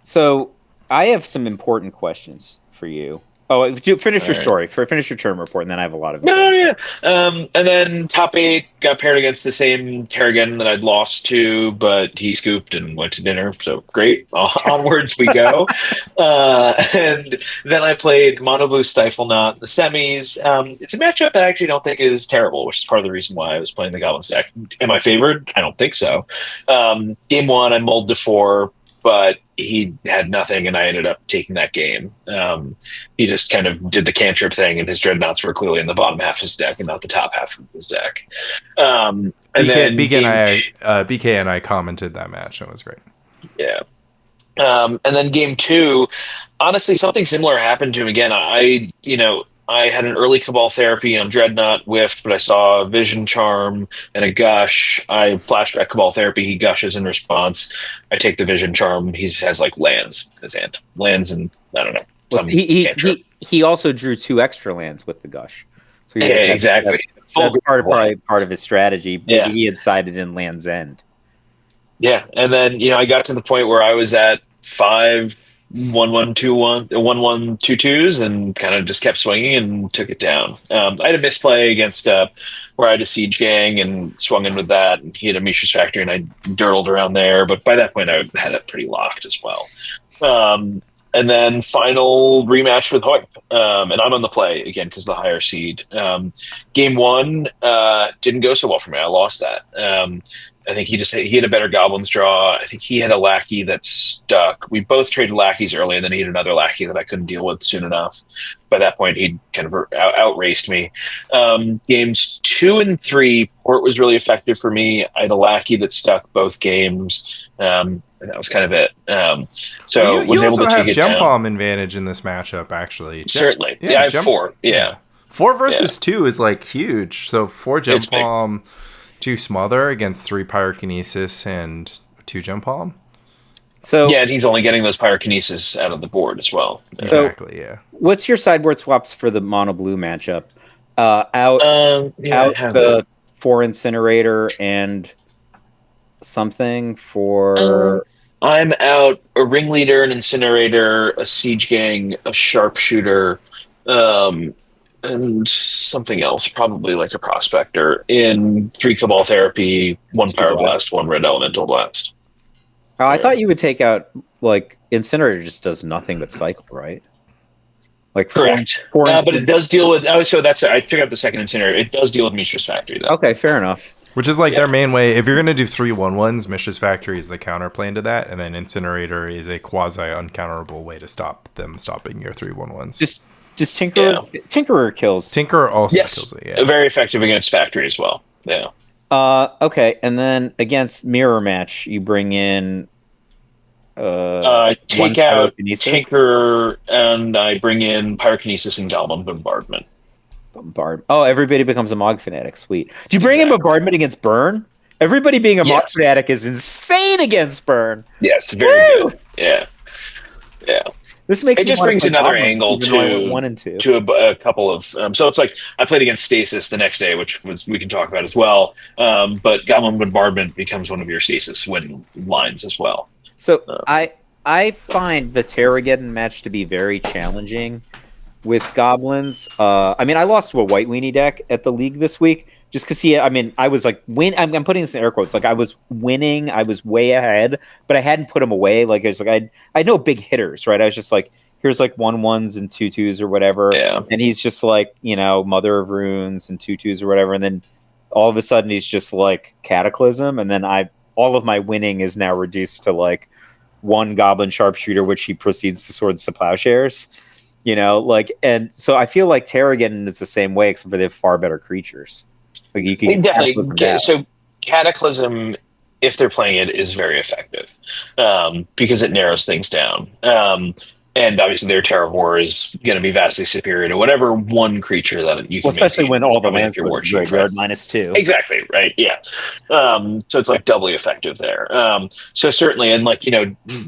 So I have some important questions for you. Oh, finish your story. Finish your term report, and then I have a lot of. And then top 8 got paired against the same Terragon that I'd lost to, but he scooped and went to dinner. So great, onwards we go. And then I played Mono Blue Stifle Knot in the semis. It's a matchup that I actually don't think is terrible, which is part of the reason why I was playing the Goblin stack. Am I favored? I don't think so. Game 1, I mulled to 4. But he had nothing, and I ended up taking that game. He just kind of did the cantrip thing, and his dreadnoughts were clearly in the bottom half of his deck and not the top half of his deck. BK and I commented that match. It was great. Yeah. And then game 2, honestly, something similar happened to him again. I had an early Cabal therapy on Dreadnought, whiffed, but I saw a Vision Charm and a Gush. I flashback Cabal therapy. He gushes in response. I take the Vision Charm. He has like lands in his hand. Lands and I don't know. He also drew 2 extra lands with the Gush. So exactly. That's probably part of his strategy. Maybe he had sided in Land's End. Yeah, and then I got to the point where I was at 5 1-1-2-1 1-1-2-2s and kind of just kept swinging and took it down. I had a misplay against where I had a Siege Gang and swung in with that, and he had a Mishra's Factory, and I dirtled around there. But by that point, I had it pretty locked as well. And then final rematch with Hoyp, and I'm on the play again because the higher seed. Game 1 didn't go so well for me. I lost that. I think he had a better goblins draw. I think he had a lackey that stuck. We both traded lackeys early, and then he had another lackey that I couldn't deal with soon enough. By that point, he'd kind of outraced me. Games 2 and 3, Port was really effective for me. I had a lackey that stuck both games, and that was kind of it. So you was able also to have take it Gem down. Palm advantage in this matchup, actually. Certainly, yeah, I have 4. Yeah. 4 versus 2 is like huge. So 4 Gem It's big. Palm, 2 Smother against 3 Pyrokinesis and 2 Gem Palm. So Yeah, and he's only getting those pyrokinesis out of the board as well. Exactly, yeah. what's your sideboard swaps for the mono blue matchup? Out Yeah, I have the 4 incinerator and something for I'm out a ringleader, an incinerator, a siege gang, a sharpshooter, and something else, probably like a prospector, in 3 Cabal Therapy, 1 Two Pyroblast, 1 Red Elemental Blast. Oh, I thought you would take out like incinerator just does nothing but cycle, right? Like Correct. four But it does deal with. Oh, so that's I took out the second incinerator. It does deal with Mishra's Factory, though. Okay, fair enough. Which is like Yeah. their main way. If you're going to do 3 1/1s, Mishra's Factory is the counterplane to that. And then Incinerator is a quasi uncounterable way to stop them stopping your 3 1/1s. Just Tinkerer kills. Tinker also Yes, kills it, yeah. very effective against Factory as well. Yeah. Okay, and then against mirror match, you bring in Take one out pyrokinesis? Tinker, and I bring in Pyrokinesis and Goblin Bombardment. Bombard. Oh, everybody becomes a Mog fanatic. Sweet. Do you bring in bombardment against burn? Everybody being a Mog Yes. fanatic is insane against burn. Yes, very Woo! good. Yeah. Yeah. This makes It me just wanna brings play another goblins, angle even though I went to 1 and 2. a couple of so it's like I played against Stasis the next day, which was we can talk about as well. But Goblin Bombardment becomes one of your Stasis win lines as well. So I find the Terrageddon match to be very challenging with goblins. I mean, I lost to a White Weenie deck at the league this week just because I was like I'm putting this in air quotes. Like I was winning, I was way ahead, but I hadn't put him away. Like it's like I know big hitters, right? I was just like, here's like 1/1s and 2/2s or whatever, Yeah. and he's just like Mother of Runes and 2/2s or whatever, and then all of a sudden he's just like Cataclysm, and then all of my winning is now reduced to like 1 Goblin Sharpshooter, which he proceeds to Swords to Plowshares. And so I feel like Terrageddon is the same way, except for they have far better creatures. Like you can Definitely. So Cataclysm, if they're playing it, is very effective because it narrows things down. And obviously, their Terror of War is going to be vastly superior to whatever one creature that you can. Especially when all the lands your go war to sheet, graveyard -2. Exactly right. Yeah. So it's like doubly effective there. So certainly, and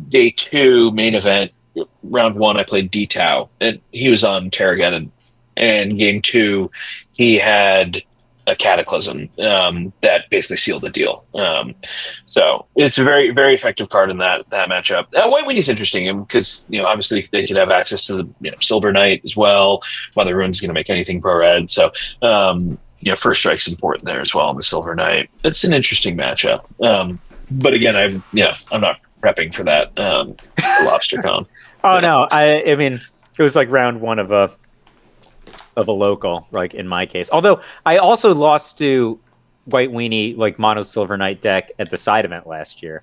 day 2 main event, round 1, I played D-Tau, and he was on Terrageddon. And game 2, he had a Cataclysm that basically sealed the deal. So it's a very, very effective card in that matchup. White Weenie interesting because obviously they could have access to the Silver Knight as well. Mother Rune's going to make anything pro red. So First Strike's important there as well on the Silver Knight. It's an interesting matchup. But again, I'm not prepping for that for Lobstercon. Oh no, I mean it was like round 1 of a local, like in my case. Although I also lost to White Weenie like mono Silver Knight deck at the side event last year.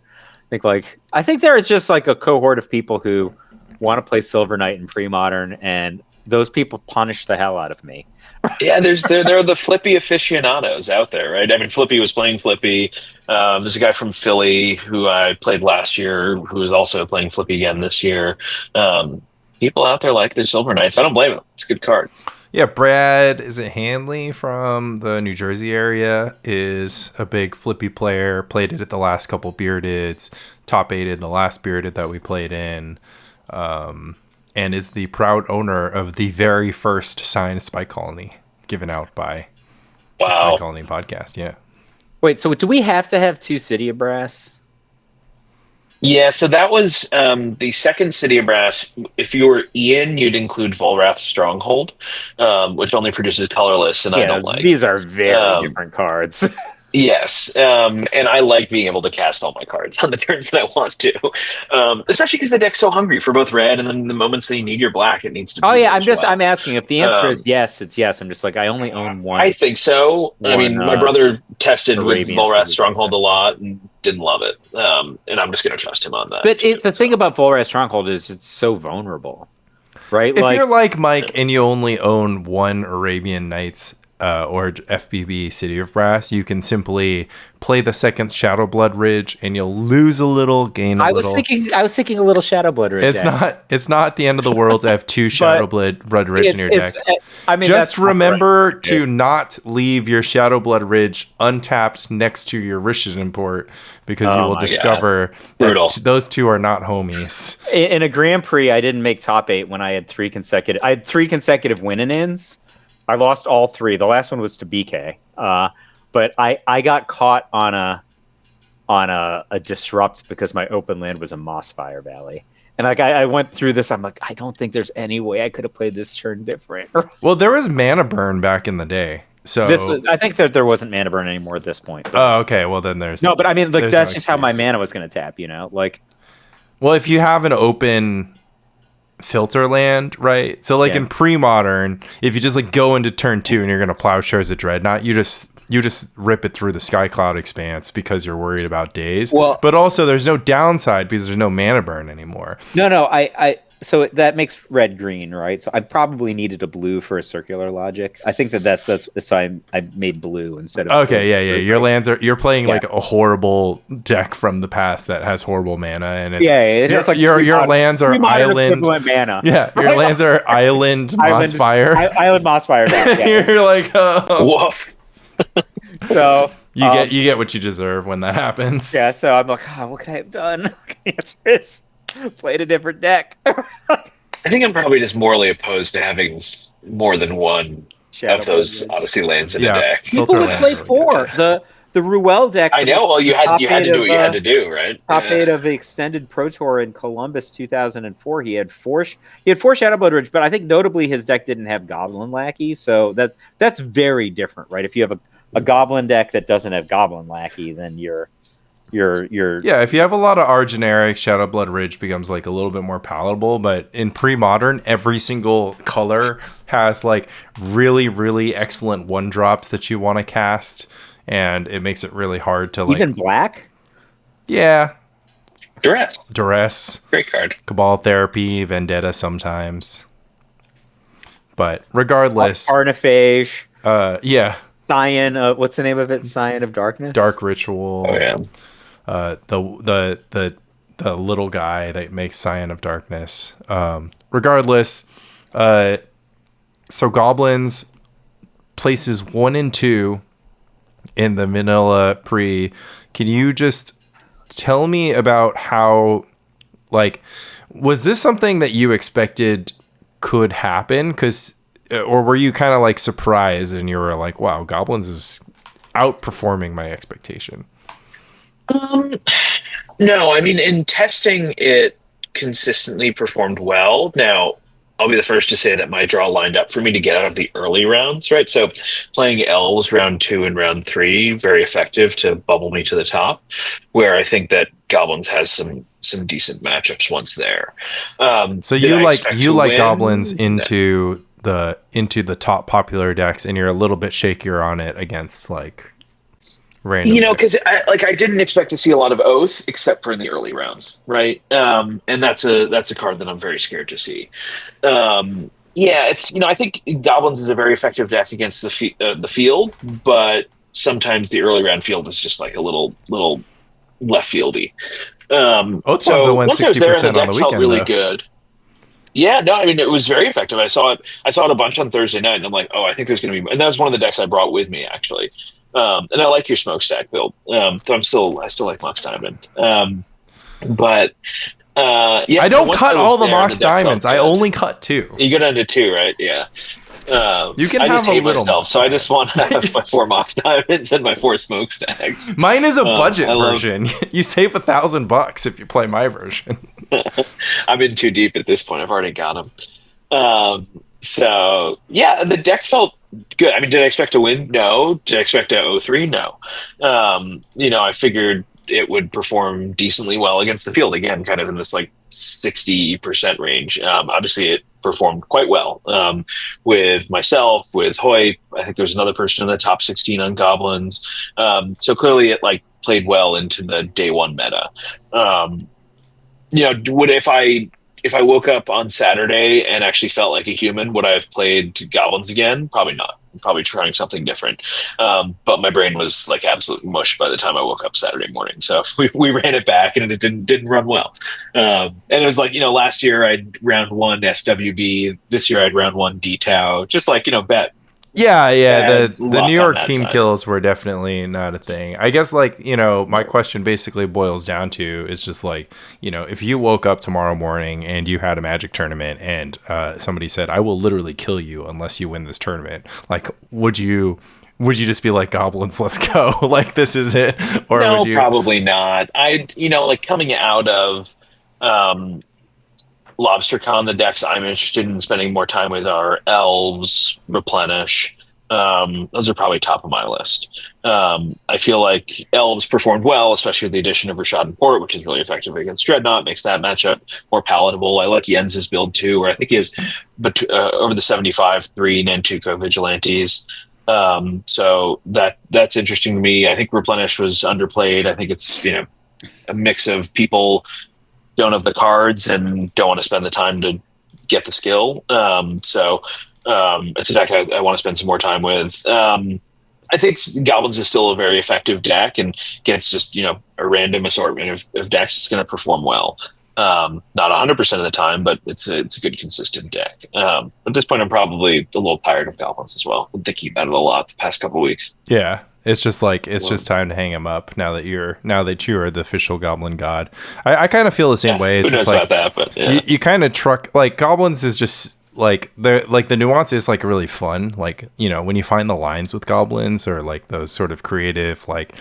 I think there is just like a cohort of people who want to play Silver Knight in pre-modern, and those people punish the hell out of me. Yeah, there are the Flippy aficionados out there, right? I mean, Flippy was playing Flippy. There's a guy from Philly who I played last year who is also playing Flippy again this year. People out there like their Silver Knights. I don't blame them. It's a good card. Yeah, Brad, is it Hanley from the New Jersey area, is a big Flippy player, played it at the last couple Beardeds, top 8'd in the last Bearded that we played in, and is the proud owner of the very first signed Spike Colony given out by the Spike Colony podcast, yeah. Wait, so do we have to have 2 City of Brass? Yeah, so that was the second City of Brass. If you were Ian, you'd include Volrath's Stronghold, which only produces colorless, and I don't like. These are very different cards. Yes, and I like being able to cast all my cards on the turns that I want to, especially because the deck's so hungry for both red, and then the moments that you need your black, it needs to Oh be yeah, there as I'm well. asking if the answer is Um, yes, it's yes. I'm just like I only own I one think so. I one mean, my brother tested with Arabian Volrath City Stronghold a Glass. lot and didn't love it, and I'm just going to trust him on that. But Too, the thing so. about Volrath Stronghold is it's so vulnerable, right? If you're Like, like Mike and you only own one Arabian Nights or FBB City of Brass, you can simply play the second Shadow Blood Ridge, and you'll lose a little, gain a little. I was thinking a little Shadow Blood Ridge. It's not the end of the world to have two Shadow but Blood Ridge in your deck. I mean, Just that's not remember right. to not leave your Shadow Blood Ridge untapped next to your Rish's Import, because you Oh will my discover Brutal. that those two are not homies. In a Grand Prix, I didn't make top 8 when I had three consecutive win-ins. I lost all three. The last one was to BK. But I got caught on a disrupt because my open land was a Mossfire Valley. And like I went through this, I'm like, I don't think there's any way I could have played this turn different. Well, there was mana burn back in the day. So I think that there wasn't mana burn anymore at this point. oh, okay. Well, then there's No, but I mean, like there's that's no just how my excuse. mana was going to tap. Like, Well, if you have an open filter land, right? So like Yeah. in pre-modern, if you just like go into turn 2 and you're gonna Plowshares a Dreadnought, you just rip it through the Skycloud Expanse because you're worried about days. Well- but also there's no downside because there's no mana burn anymore. no, so that makes red green, right? So I probably needed a blue for a circular logic. I think that's so I made blue instead of Okay, yeah. blue. Your lands are you're playing Yeah. like a horrible deck from the past that has horrible mana, and It has like your three lands are three modern island. equivalent mana. Yeah, your lands are island Mossfire. Island Mossfire. Yeah. You're like, oh. Woof. So You get what you deserve when that happens. yeah. So I'm like, what could I have done? The answer is played a different deck. I think I'm probably just morally opposed to having more than one Shadow of those Blood Ridge. Odyssey lands in Yeah. a deck. People Filter would lands play are four. good. The Ruel deck. I know. Well, you had to do what you had to do, right? Top Yeah. 8 of the extended Pro Tour in Columbus 2004. He had four Shadow Blood Ridge, but I think notably his deck didn't have Goblin Lackey, so that's very different, right? If you have a Goblin deck that doesn't have Goblin Lackey, then you're Yeah, if you have a lot of R generic, Shadow Blood Ridge becomes like a little bit more palatable. But in pre-modern, every single color has like really, really excellent 1-drops that you want to cast, and it makes it really hard to like. even black. Yeah, Duress. Duress, Great card. Cabal Therapy, Vendetta sometimes. But regardless, Arniphage, yeah, Scion. What's the name of it? Scion of Darkness. Dark Ritual. Oh yeah. The little guy that makes Scion of Darkness. Regardless, so goblins places 1 and 2 in the vanilla pre. Can you just tell me about how, like, was this something that you expected could happen? Or were you kind of like surprised and you were like, wow, goblins is outperforming my expectation? No, I mean, in testing, it consistently performed well. Now, I'll be the first to say that my draw lined up for me to get out of the early rounds, right? So playing elves round 2 and round 3, very effective to bubble me to the top, where I think that goblins has some decent matchups once there. So Did you I like expect to win? goblins No. into the top popular decks, and you're a little bit shakier on it against like random. Because I didn't expect to see a lot of Oath except for in the early rounds, right? And that's a card that I'm very scared to see. It's I think Goblins is a very effective deck against the field, but sometimes the early round field is just like a little left fieldy. Oathswanza went once I was there, 60% the on deck the felt weekend, really though. good. Yeah, no, I mean it was very effective. I saw it a bunch on Thursday night, and I'm like, oh, I think there's going to be, and that was one of the decks I brought with me actually. And I like your smokestack build. So I still like Mox Diamond. But I don't once cut was all the there, Mox deck felt Diamonds. I good. only cut 2. You go down to 2, right? Yeah. You can I have just a hate little myself, Mox so I just want to have my 4 Mox Diamonds and my 4 smokestacks. Mine is a budget I love- version. You save $1,000 if you play my version. I'm in too deep at this point. I've already got them. So yeah, the deck felt good. I mean, did I expect to win? No. Did I expect to 0-3? No. I figured it would perform decently well against the field again, kind of in this like 60% range. Obviously, it performed quite well with myself, with Hoy. I think there's another person in the top 16 on Goblins. So clearly, it like played well into the day one meta. Would if I woke up on Saturday and actually felt like a human, would I have played Goblins again? Probably not. Probably trying something different. But my brain was like absolute mush by the time I woke up Saturday morning. So we ran it back and it didn't run well. And it was like, last year I'd round 1 SWB. This year I'd round 1 DTOW. Just like, bet. Yeah. Bad The luck New on York that team side. kills were definitely not a thing. I guess like, my question basically boils down to is just like, if you woke up tomorrow morning and you had a Magic tournament and somebody said, I will literally kill you unless you win this tournament. Like, would you just be like, Goblins, let's go? Like, this is it? Or No, would you? probably not. Like coming out of Lobstercon, the decks I'm interested in spending more time with are Elves, Replenish. Those are probably top of my list. I feel like Elves performed well, especially with the addition of Rashad and Port, which is really effective against Dreadnought, makes that matchup more palatable. I like Jens's build too, where I think he has over the 75 3 Nantuko Vigilantes. So that's interesting to me. I think Replenish was underplayed. I think it's a mix of people don't have the cards and don't want to spend the time to get the skill. It's a deck I want to spend some more time with. I think Goblins is still a very effective deck, and against just a random assortment of decks, it's going to perform well. Not 100% of the time, but it's a good consistent deck. At this point, I'm probably a little tired of Goblins as well. I'm thinking about it a lot the past couple of weeks. Yeah. It's just like just time to hang him up now that you are the official Goblin God. I kind of feel the same way. It's Who knows just like about that? But yeah. you kind of truck like Goblins is just like the nuance is like really fun. Like when you find the lines with Goblins or like those sort of creative like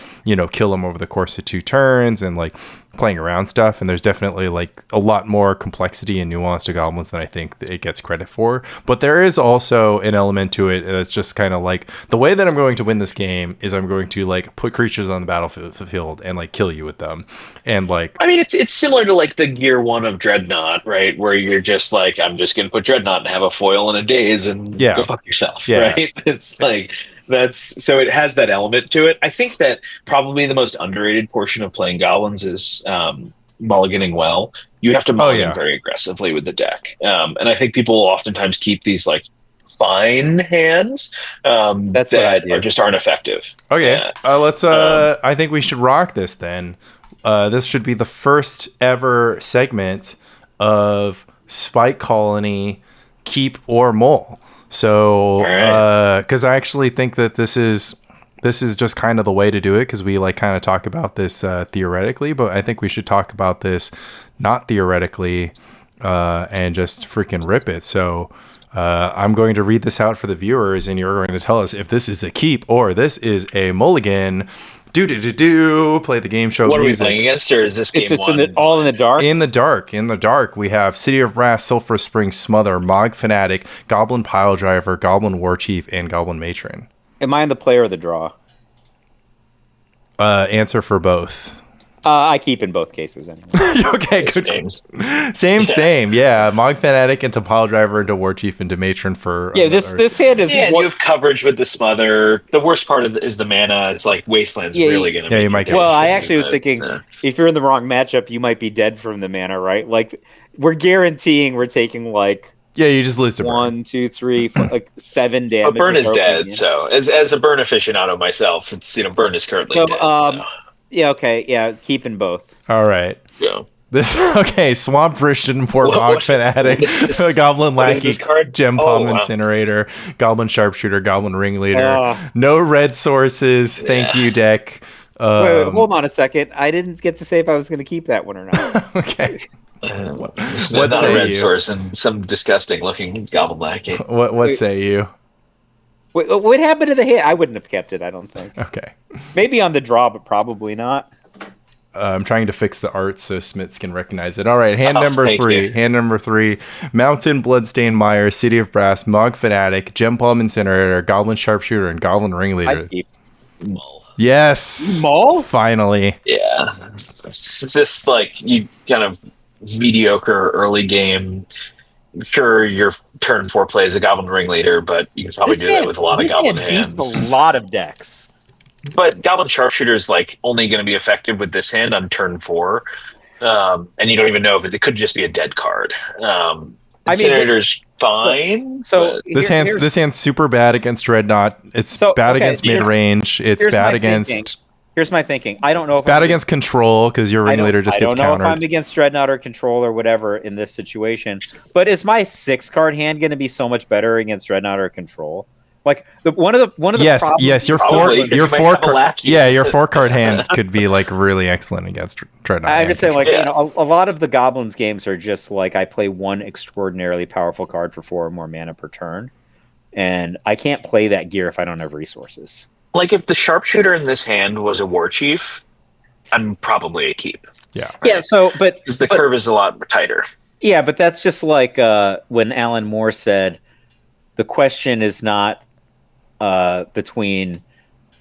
kill them over the course of 2 turns and like playing around stuff, and there's definitely like a lot more complexity and nuance to Goblins than I think it gets credit for. But there is also an element to it that's just kind of like the way that I'm going to win this game is I'm going to like put creatures on the battlefield and like kill you with them. And like I mean, it's similar to like the Gear 1 of Dreadnought, right? Where you're just like, I'm just going to put Dreadnought and have a foil and a daze and go fuck yourself, right? It's like so it has that element to it. I think that probably the most underrated portion of playing Goblins is mulliganing well. You have to mulligan very aggressively with the deck, and I think people oftentimes keep these like fine hands that just aren't effective. Okay, let's. I think we should rock this then. This should be the first ever segment of Spike Colony, Keep or Mull. So, because I actually think that this is just kind of the way to do it, because we like kind of talk about this theoretically, but I think we should talk about this not theoretically and just freaking rip it. So I'm going to read this out for the viewers, and you're going to tell us if this is a keep or this is a mulligan. Play the game show what music. Are we playing against, or is this game It's just one? all in the dark? In the dark, we have City of Wrath, Sulphurous Spring, Smother, Mog Fanatic, Goblin Piledriver, Goblin Warchief, and Goblin Matron. Am I in the play or the draw? Answer for both. I keep in both cases anyway. Okay, good. Same. Yeah, Mog Fanatic into Piledriver, into Warchief, into Matron for... this hand is... Yeah, and you have coverage with the Smother. The worst part is the mana. It's like Wasteland's really going to make you might it. Well, I actually was thinking, if you're in the wrong matchup, you might be dead from the mana, right? Like, we're guaranteeing we're taking, like... Yeah, you just lose to burn. 1, 2, 3, 4, like 7 damage. But burn is dead, so as a burn aficionado myself, it's burn is currently dead. So. Yeah, okay, yeah, keeping both. All right. Yeah. Swamp Christian for Mog Fanatic, Goblin Lackey, Gem Palm Incinerator, Goblin Sharpshooter, Goblin Ringleader. No red sources. Thank you, deck. Wait, hold on a second. I didn't get to say if I was going to keep that one or not. Okay. What's not a red source and some disgusting looking Goblin Lackey. What say you? What happened to the hit? I wouldn't have kept it, I don't think. Okay. Maybe on the draw, but probably not. I'm trying to fix the art so Smits can recognize it. All right, hand number thank 3. you. Hand number 3. Mountain, Bloodstained Mire, City of Brass, Mog Fanatic, Gem Palm Incinerator, Goblin Sharpshooter, and Goblin Ringleader. I'd keep. Yes. Maul? Finally. Yeah, it's just like you kind of mediocre early game. Sure, your turn 4 play is a Goblin Ringleader, but you can probably do that with a lot of Goblin hands. Beats a lot of decks. But Goblin Sharpshooter is like only going to be effective with this hand on turn 4, and you don't even know if it could just be a dead card. Incinerator's fine. So This hand's super bad against Dreadnought. It's bad against mid range. It's bad against. Here's my thinking. I don't know It's bad against control because your Ringleader just gets countered. I don't know if I'm against Dreadnought or control or whatever in this situation. But is my 6-card hand going to be so much better against Dreadnought or control? Like one of the problems. Your 4-card hand could be like really excellent against Dreadnought. I'm just saying, a lot of the Goblins games are just like I play one extraordinarily powerful card for 4 or more mana per turn, and I can't play that gear if I don't have resources. Like if the Sharpshooter in this hand was a War Chief, I'm probably a keep. Yeah. Right? Yeah. So, because the curve is a lot tighter. Yeah, but that's just like when Alan Moore said, the question is not between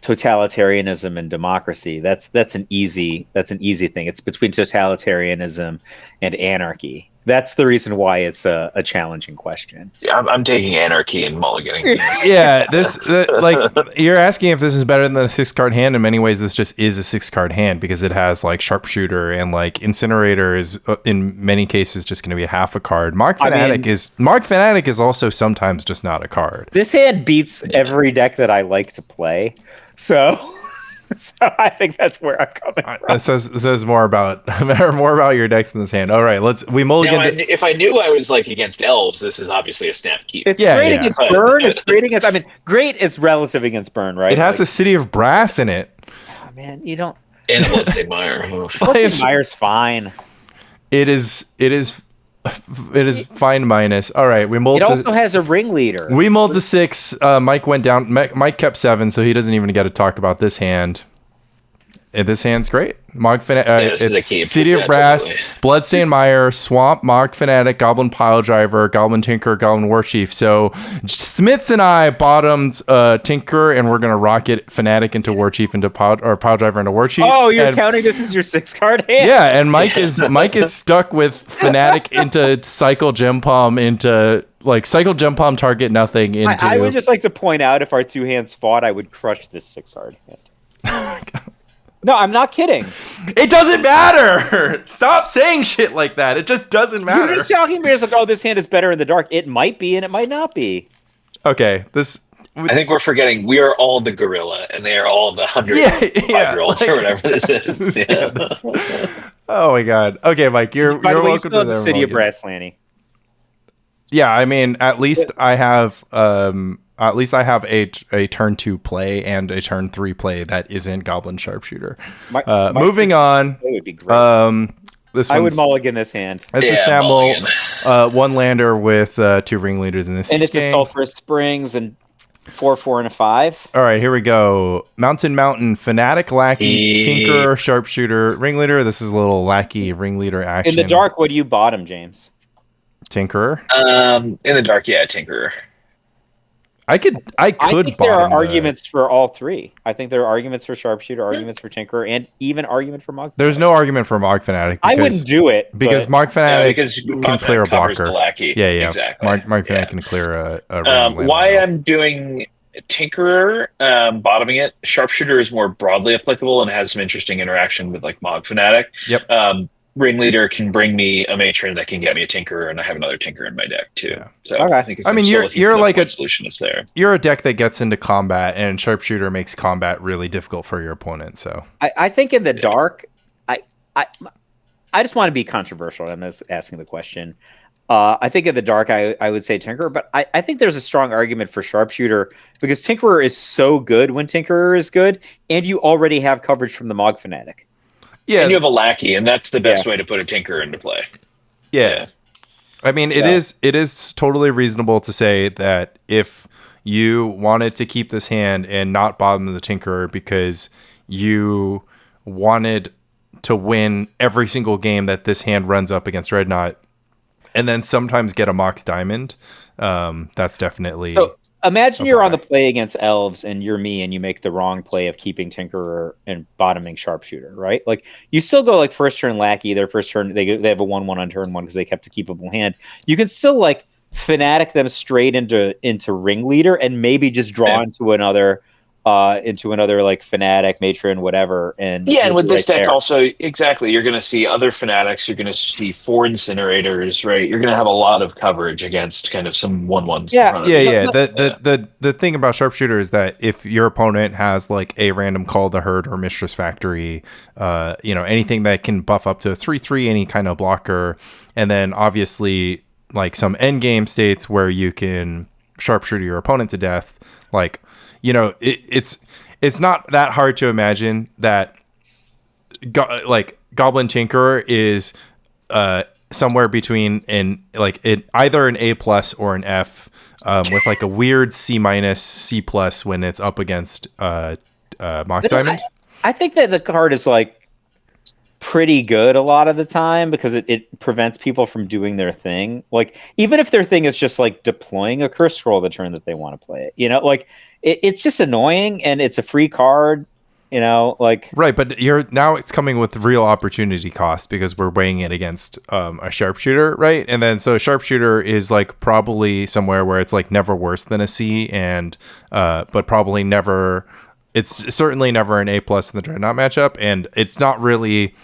totalitarianism and democracy. That's an easy thing. It's between totalitarianism and anarchy. That's the reason why it's a challenging question. Yeah, I'm taking anarchy and mulliganing. Yeah, you're asking if this is better than a 6-card hand. In many ways, this just is a 6-card hand because it has like Sharpshooter and like Incinerator is in many cases just going to be a half a card. Mark Fanatic is also sometimes just not a card. This hand beats every deck that I like to play, so I think that's where I'm coming from. That says more about your decks in this hand. All right, we mulligan. If I knew I was like against elves, this is obviously a snap keep. It's great against burn. It's great against. I mean, great is relative against burn, right? It has a City of Brass in it. Oh, man, you don't. And a Bloodstained Mire. Bloodstained Mire's fine. It is fine minus. All right, we mulled. It also has a Ringleader. We mulled to 6. Mike went down. Mike kept 7, so he doesn't even get to talk about this hand. This hand's great. It's City of Brass, Bloodstained Mire, Swamp, Mog Fanatic, Goblin Piledriver, Goblin Tinker, Goblin Warchief. So Smits and I bottomed Tinker, and we're gonna rocket Fanatic into Warchief into Piledriver into Warchief. Oh, you're counting this as your 6-card hand? Yeah, and Mike is stuck with Fanatic into Cycle Gem Palm into. Like Cycle Gem Palm target nothing into. I would just like to point out if our 2 hands fought, I would crush this 6-card hand. No, I'm not kidding. It doesn't matter. Stop saying shit like that. It just doesn't matter. You're just talking about like, oh, this hand is better in the dark. It might be, and it might not be. Okay, I think we're forgetting we are all the gorilla, and they are all the 105-year-olds or whatever this is. Yeah. Oh my god. Okay, Mike, you're welcome to the City of Brass, Lanny. Yeah, I mean, at least I have a turn 2 play and a turn 3 play that isn't Goblin Sharpshooter. Moving on. That would be great. I would mulligan this hand. It's a Samble, 1 lander with 2 Ringleaders in this. And it's a Sulphurous Springs and 4, 4, and a 5. All right, here we go. Mountain, Fanatic, Lackey, Tinker, Sharpshooter, Ringleader. This is a little Lackey Ringleader action. In the dark, what do you bottom, James? Tinkerer. In the dark, yeah, Tinkerer. I think there are arguments for all 3. I think there are arguments for Sharpshooter, arguments for Tinkerer, and even argument for Mog. There's no argument for Mog Fanatic. I wouldn't do it because Mog Fanatic can clear a blocker. Yeah, exactly. Mog Fanatic can clear a why I'm doing Tinkerer, bottoming it. Sharpshooter is more broadly applicable and has some interesting interaction with like Mog Fanatic. Yep. Ringleader can bring me a matron that can get me a Tinkerer, and I have another Tinkerer in my deck too. Yeah. So okay. I think you're like a solution that's there. You're a deck that gets into combat, and Sharpshooter makes combat really difficult for your opponent. So I think in the dark, I just want to be controversial. I'm just asking the question. I think in the dark, I would say Tinkerer, but I think there's a strong argument for Sharpshooter because Tinkerer is so good when Tinkerer is good, and you already have coverage from the Mog Fanatic. Yeah, and you have a Lackey, and that's the best way to put a Tinkerer into play. Yeah. I mean, it is totally reasonable to say that if you wanted to keep this hand and not bottom the Tinkerer because you wanted to win every single game that this hand runs up against Dreadnought, and then sometimes get a Mox Diamond. That's definitely. So imagine you're on the play against elves and you're me and you make the wrong play of keeping Tinkerer and bottoming Sharpshooter, right? Like you still go like first turn Lackey, their first turn they have a 1/1 on turn 1 because they kept a keepable hand. You can still like fanatic them straight into Ringleader and maybe just draw into another like fanatic matron whatever, and and with this deck there. also exactly you're going to see other fanatics, you're going to see 4 incinerators, right? You're going to have a lot of coverage against kind of some 1/1s. The thing about Sharpshooter is that if your opponent has like a random Call the Herd or Mistress Factory, anything that can buff up to a 3/3, any kind of blocker, and then obviously like some end game states where you can Sharpshooter your opponent to death, like. It's not that hard to imagine that Goblin Tinkerer is somewhere between either an A+ or an F, with like a weird C-, C+ when it's up against Mox Diamond. I think that the card is like pretty good a lot of the time because it prevents people from doing their thing. Like even if their thing is just like deploying a curse scroll the turn that they want to play it, like it's just annoying and it's a free card, like right. But now it's coming with real opportunity cost because we're weighing it against a Sharpshooter, right? And then so Sharpshooter is like probably somewhere where it's like never worse than a C, and but probably never. It's certainly never an A+ in the Dreadnought matchup, and it's not really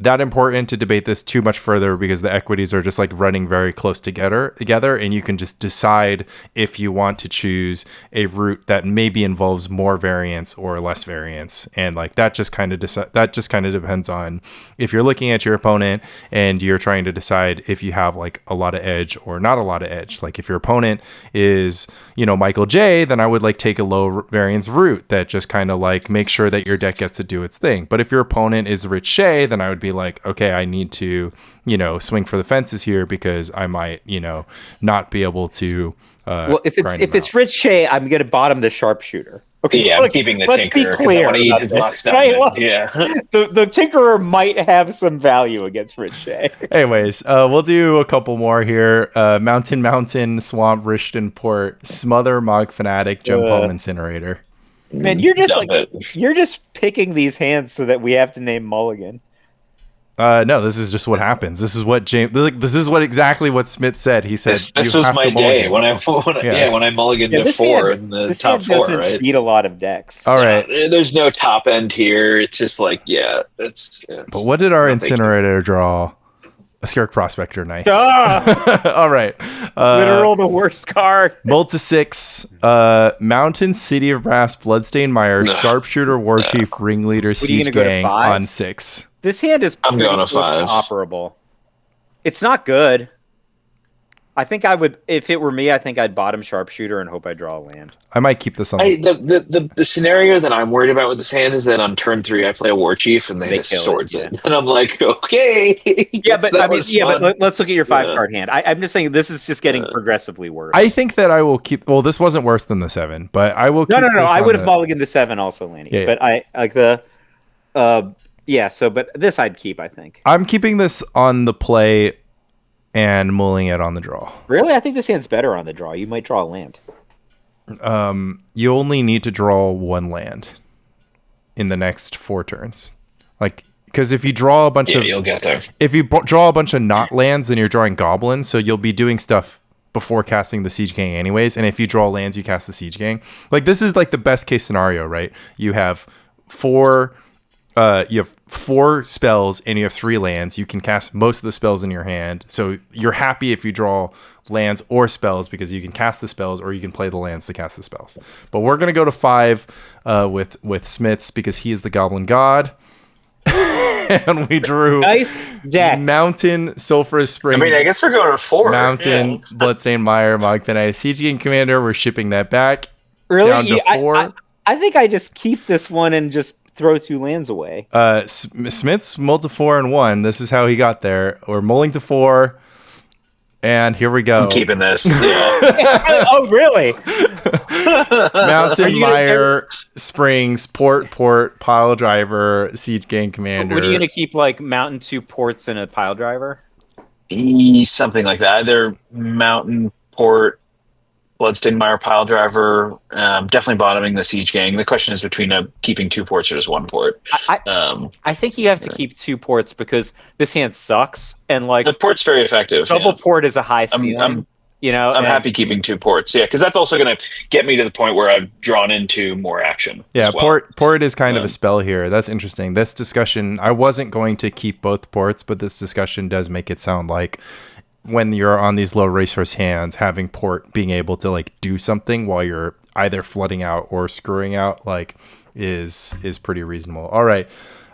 that important to debate this too much further because the equities are just like running very close together, and you can just decide if you want to choose a route that maybe involves more variance or less variance, and like that just kind of depends on if you're looking at your opponent and you're trying to decide if you have like a lot of edge or not a lot of edge. Like if your opponent is Michael J, then I would like take a low variance route that just kind of like make sure that your deck gets to do its thing. But if your opponent is Rich Shea, then I would be like, okay, I need to, swing for the fences here because I might, not be able to. Well, if it's Rich Shea, I'm going to bottom the Sharpshooter. Okay, yeah, I'm keeping the let's Tinkerer. Be clear about this, right? Yeah, the Tinkerer might have some value against Rich Shea. Anyways, we'll do a couple more here. Mountain, Swamp, Rishton Port, Smother, Mog Fanatic, Jump Home, Incinerator. Man, you're just picking these hands so that we have to name Mulligan. No, this is just what happens. This is what this is exactly what Smits said. He said this was my day when I mulliganed to 4 in the top 4. Right, beat a lot of decks. All right, there's no top end here. It's just like it's but what did our Incinerator draw? A Skirk Prospector, nice. All right. Literal the worst card. Bolt to 6. Mountain, City of Brass, Bloodstained Mire, Sharpshooter, Warchief, Ringleader, Siege Gang on 6. This hand is pretty operable. It's not good. I think I would, if it were me, I think I'd bottom Sharpshooter and hope I draw a land. I might keep this on. The scenario that I'm worried about with this hand is that on turn 3 I play a Warchief and they just swords in, and I'm like, okay. But let's look at your 5-card hand. I'm just saying this is just getting progressively worse. I think that I will keep. Well, this wasn't worse than the 7, but I will. No. I would have mulliganed the 7 also, Lanny. Yeah. But I like the. But this I'd keep. I think I'm keeping this on the play and mulling it on the draw. Really? I think this hand's better on the draw. You might draw a land. You only need to draw 1 land in the next 4 turns. Like, because if you draw a bunch you'll get there. If you draw a bunch of not lands, then you're drawing goblins, so you'll be doing stuff before casting the Siege Gang anyways. And if you draw lands, you cast the Siege Gang. Like, this is like the best case scenario, right? You have 4 spells and you have 3 lands. You can cast most of the spells in your hand, so you're happy if you draw lands or spells because you can cast the spells or you can play the lands to cast the spells. But we're gonna go to 5 with Smits because he is the Goblin God. And we drew nice deck. Mountain, Sulphurous Springs. I mean, I guess we're going to 4. Mountain, Bloodstained Mire, Mogfanite, Siege Gang Commander. We're shipping that back. Really? Down to 4. I think I just keep this one and just throw 2 lands away. Smits mulled to 4 and 1. This is how he got there. We're mulling to 4. And here we go. I'm keeping this. Yeah. Oh, really? Mountain Mire, Springs, Port, Pile Driver, Siege Gang Commander. What are you gonna keep, like Mountain 2 ports and a pile driver? Something like that. Either Mountain, Port, Bloodstained Mire, Pile Driver. Definitely bottoming the Siege Gang. The question is between keeping 2 ports or just 1 port. I think you have to keep 2 ports because this hand sucks, and like The port's very effective. double yeah. port is a high ceiling. I'm happy keeping 2 ports. Yeah, because that's also going to get me to the point where I've drawn into more action. Yeah, as well. port is kind of a spell here. That's interesting. This discussion, I wasn't going to keep both ports, but this discussion does make it sound like when you're on these low resource hands, having port being able to like do something while you're either flooding out or screwing out like is pretty reasonable. All right.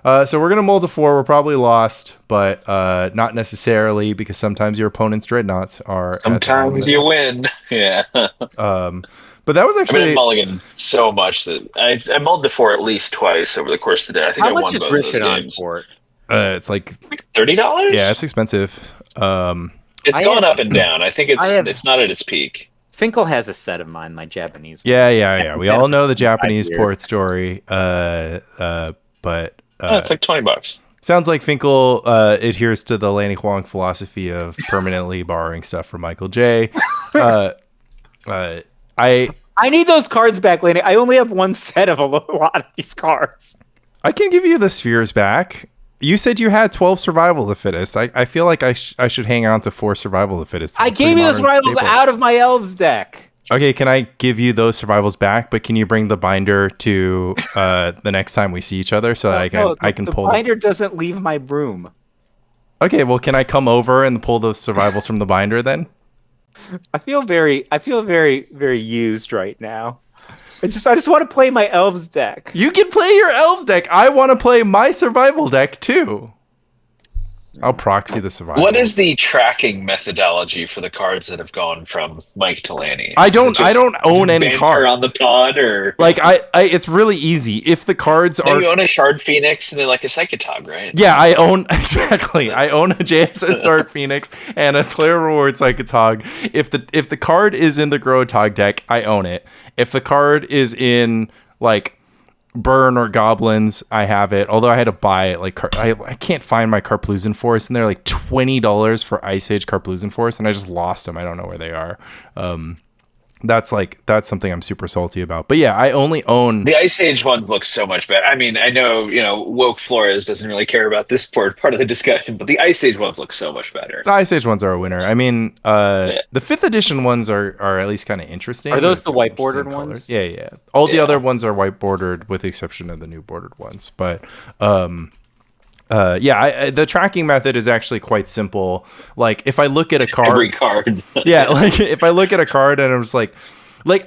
So we're gonna mull to 4. We're probably lost, but not necessarily, because sometimes your opponent's dreadnoughts are. Sometimes you win. Yeah. But that was I've been actually in mulligan so much that I mulled to 4 at least twice over the course of the day. I think How I much won is both of those Rishon on games. port? it's like $30. yeah, it's expensive. It's I gone have- up and down. I think it's not at its peak. Finkel has a set of mine, my Japanese. Yeah. ones. We all know the Japanese years. port story. But It's like $20. sounds like Finkel adheres to the Lanny Huang philosophy of permanently borrowing stuff from Michael J. I need those cards back, Lanny. I only have one set of a lot of these cards. I can give you the spheres back. You said you had 12 survival of the fittest. I feel like I should hang on to 4 survival of the fittest. I It's a pretty gave you those modern rivals staple. out of my elves deck. Okay, can I give you those survivals back? But can you bring the binder to the next time we see each other so that I can pull the binder doesn't leave my room. Okay, well, can I come over and pull the survivals from the binder then? I feel very, very used right now. I just want to play my elves deck. You can play your elves deck. I want to play my survival deck too. I'll proxy the survival. What is the tracking methodology for the cards that have gone from Mike to Lanny? I Is it don't just own any banter cards on the pod, or Like it's really easy. If the cards no, are you own a Shard Phoenix and then like a Psychotog, right? Yeah, I own exactly. I own a JSS Start Phoenix and a Player Reward Psychotog. If the card is in the Grotog deck, I own it. If the card is in like Burn or Goblins, I have it. Although I had to buy it. Like I can't find my Karplusan Force, and they're like $20 for Ice Age Karplusan Force, and I just lost them. I don't know where they are. That's something I'm super salty about. But yeah, I only own The Ice Age ones look so much better. I mean, I know, Woke Flores doesn't really care about this part of the discussion, but the Ice Age ones look so much better. the Ice Age ones are a winner. I mean, the 5th edition ones are at least kind of interesting. Are those the There's white interesting bordered colors. ones? Yeah. All the Yeah. other ones are white bordered with the exception of the new bordered ones. But the tracking method is actually quite simple. Like if I look at a card, Every card. yeah, like if I look at a card and I was like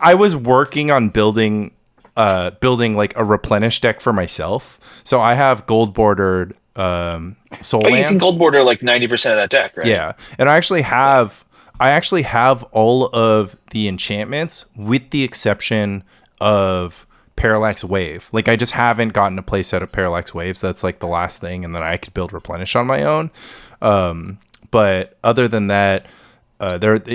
I was working on building like a replenish deck for myself. So I have gold bordered soul But you can lands. gold border like 90% of that deck, right? Yeah, and I actually have all of the enchantments with the exception of Parallax Wave. Like I just haven't gotten a play set of Parallax Waves. That's like the last thing, and then I could build Replenish on my own. But other than that, I don't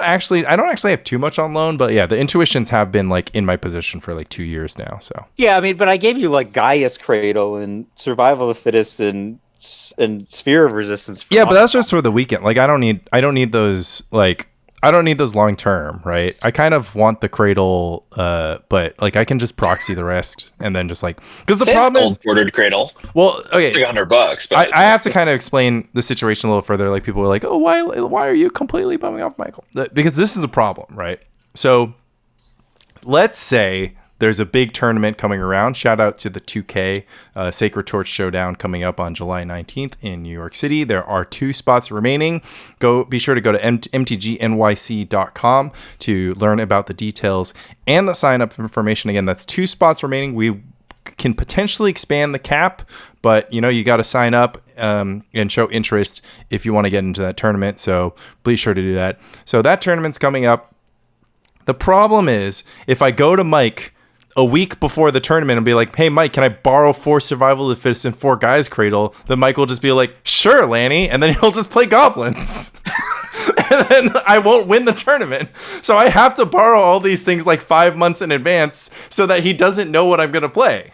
actually have too much on loan, but yeah, the intuitions have been like in my position for like 2 years now. So Yeah, I mean, but I gave you like Gaia's Cradle and Survival of the Fittest and Sphere of Resistance. yeah, but that's just for the weekend. Like I don't need those like. I don't need those long term, right? I kind of want the cradle, but like I can just proxy the rest and then just like because the problem is gold bordered cradle. well, okay, It's like $100, but I have to kind of explain the situation a little further. Like people are like, oh, why are you completely bumming off Michael? Because this is a problem, right? So let's say there's a big tournament coming around. Shout out to the 2K Sacred Torch Showdown coming up on July 19th in New York City. There are 2 spots remaining. Be sure to go to mtgnyc.com to learn about the details and the sign up information. Again, that's 2 spots remaining. We can potentially expand the cap, but you got to sign up and show interest if you want to get into that tournament. So please sure to do that. So that tournament's coming up. The problem is if I go to Mike a week before the tournament and be like, hey, Mike, can I borrow 4 Survival of the Fittest and 4 Guys Cradle? Then Mike will just be like, sure, Lanny. And then he'll just play goblins. And then I won't win the tournament. So I have to borrow all these things like 5 months in advance so that he doesn't know what I'm going to play.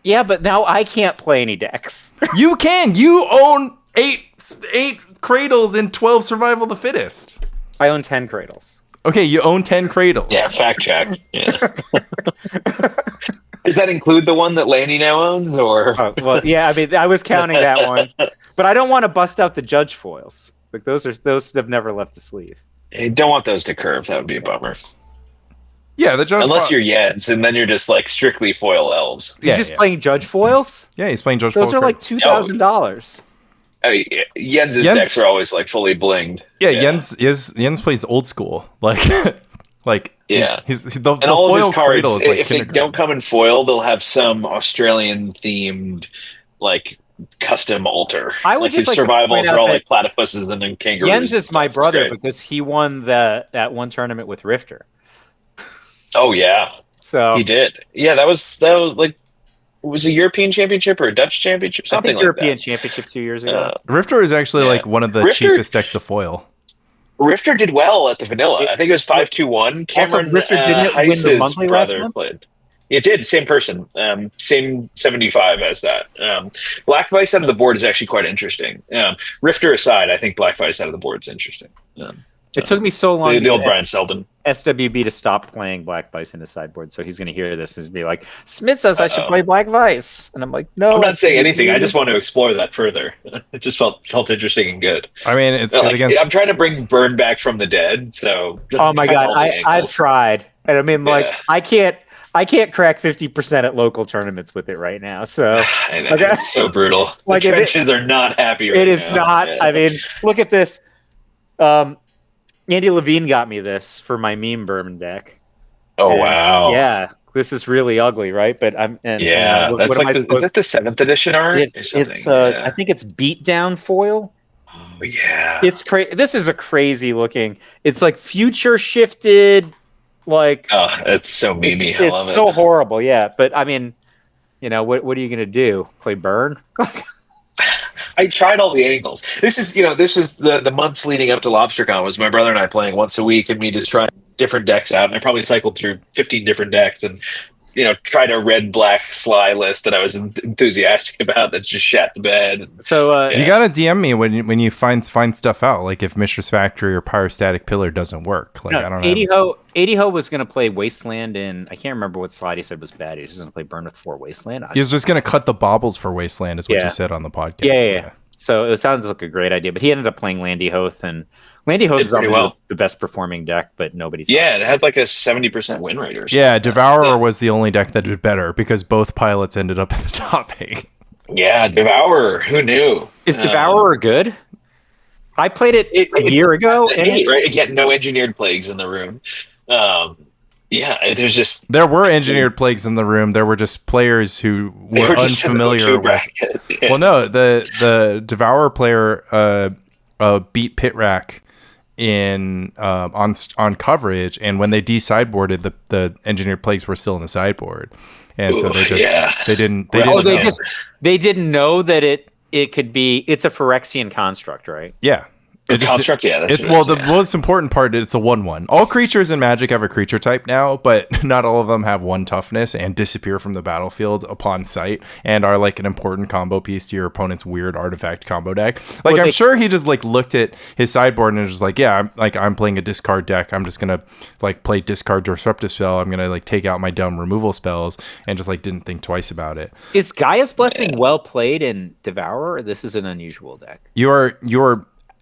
Yeah, but now I can't play any decks. You can. You own 8 cradles and 12 Survival of the Fittest. I own 10 cradles. Okay, you own 10 cradles. Yeah, fact check. Yeah. Does that include the one that Lanny now owns, or? Well, yeah. I mean, I was counting that one, but I don't want to bust out the judge foils. Like those have never left the sleeve. You don't want those to curve. That would be a bummer. Yeah, the judge. Unless you're Yeds, and then you're just like strictly foil elves. He's just playing judge foils. Yeah, he's playing judge foils. Those are like Oh, $2,000. yeah. Jens' decks are always like fully blinged. Yeah, Jens plays old school. Like yeah. He's the and all foil of his cards, cradle is like if they don't come in foil, they'll have some Australian themed like custom altar. I would like just his like survivals are all like platypuses and then kangaroos. Jens is my brother because he won that one tournament with Rifter. Oh yeah, so he did. Yeah, that was like. It was a European Championship or a Dutch Championship, something like European that. Championship 2 years ago. Rifter is actually like one of the cheapest decks to foil. Rifter did well at the vanilla. I think it was 5-2-1. Cameron Rifter didn't win the monthly last month? Played. It did, same person, same 75 as that. Black Vice out of the board is actually quite interesting. Rifter aside, I think Black Vice out of the board is interesting. It took me so long the old Brian Selden. SWB to stop playing Black Vice in his sideboard, so he's going to hear this and be like, Smits says I should play Black Vice. And I'm like, no. I'm not saying anything. I just want to explore that further. It just felt interesting and good. I mean, it's good against... I'm trying to bring Burn back from the dead, so... Oh my God, I've tried. And I mean, like, I can't crack 50% at local tournaments with it right now. So I know, it's so brutal. Like, the trenches are not happy right now. It is not. Yeah. I mean, look at this. Andy Levine got me this for my meme Bourbon deck. Oh, wow. Yeah. This is really ugly, right? But I'm that's like is that the 7th edition art? It's I think it's beatdown foil. Oh yeah. It's crazy. This is a crazy looking. It's like future shifted like it's so memey. It's so horrible, yeah. But I mean, what are you gonna do? Play Burn? I tried all the angles. This is the months leading up to Lobstercon was my brother and I playing once a week and me just trying different decks out. And I probably cycled through 15 different decks and tried a red-black Sly list that I was enthusiastic about that just shat the bed. So you gotta DM me when you find stuff out. Like if Mistress Factory or Pyrostatic Pillar doesn't work. Like I don't know. 80 Ho was gonna play Wasteland, and I can't remember what slide he said was bad. He was just gonna play Burn with 4 Wasteland. He was just gonna cut the baubles for Wasteland, is what you said on the podcast. Yeah. So it sounds like a great idea, but he ended up playing Landy Hoth, and Landy Hoth is obviously the best performing deck, but nobody's. Yeah, it had like a 70% win rate or something. Yeah, Devourer was the only deck that did better because both pilots ended up in the top 8. Yeah, Devourer. Who knew? Is Devourer good? I played it a year ago, and right? Again, no engineered plagues in the room. There were engineered plagues in the room. There were just players who were unfamiliar with. Yeah. Well, no, the Devourer player beat Pit Rack in on coverage, and when they sideboarded, the engineered plagues were still in the sideboard, and so they just they didn't know that it could be. It's a Phyrexian construct, right? Yeah. Construct, the most important part, it's a 1/1. All creatures in Magic have a creature type now, but not all of them have 1 toughness and disappear from the battlefield upon sight and are like an important combo piece to your opponent's weird artifact combo deck. Like I'm sure he just like looked at his sideboard and was just like, yeah, I'm playing a discard deck. I'm just gonna like play discard disruptive spell. I'm gonna like take out my dumb removal spells and just like didn't think twice about it. Is Gaia's Blessing well played in Devourer? Or this is an unusual deck.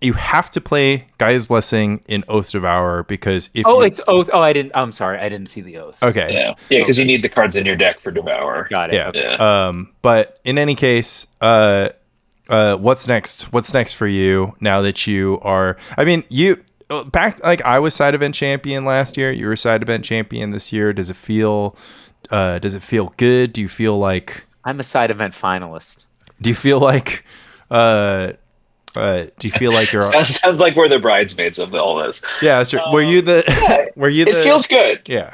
You have to play Gaia's Blessing in Oath Devourer because if it's Oath. Oh, I'm sorry, I didn't see the Oath. Okay. Yeah, because you need the cards in your deck for Devourer. Got it. Yeah. Okay. But in any case, what's next? What's next for you now that you are? I mean, you back like I was side event champion last year. You were side event champion this year. Does it feel good? Do you feel like I'm a side event finalist? Do you feel like Do you feel like you're? Sounds like we're the bridesmaids of all this. Yeah, that's true. Were you the? Yeah, Were you the? it feels good. Yeah.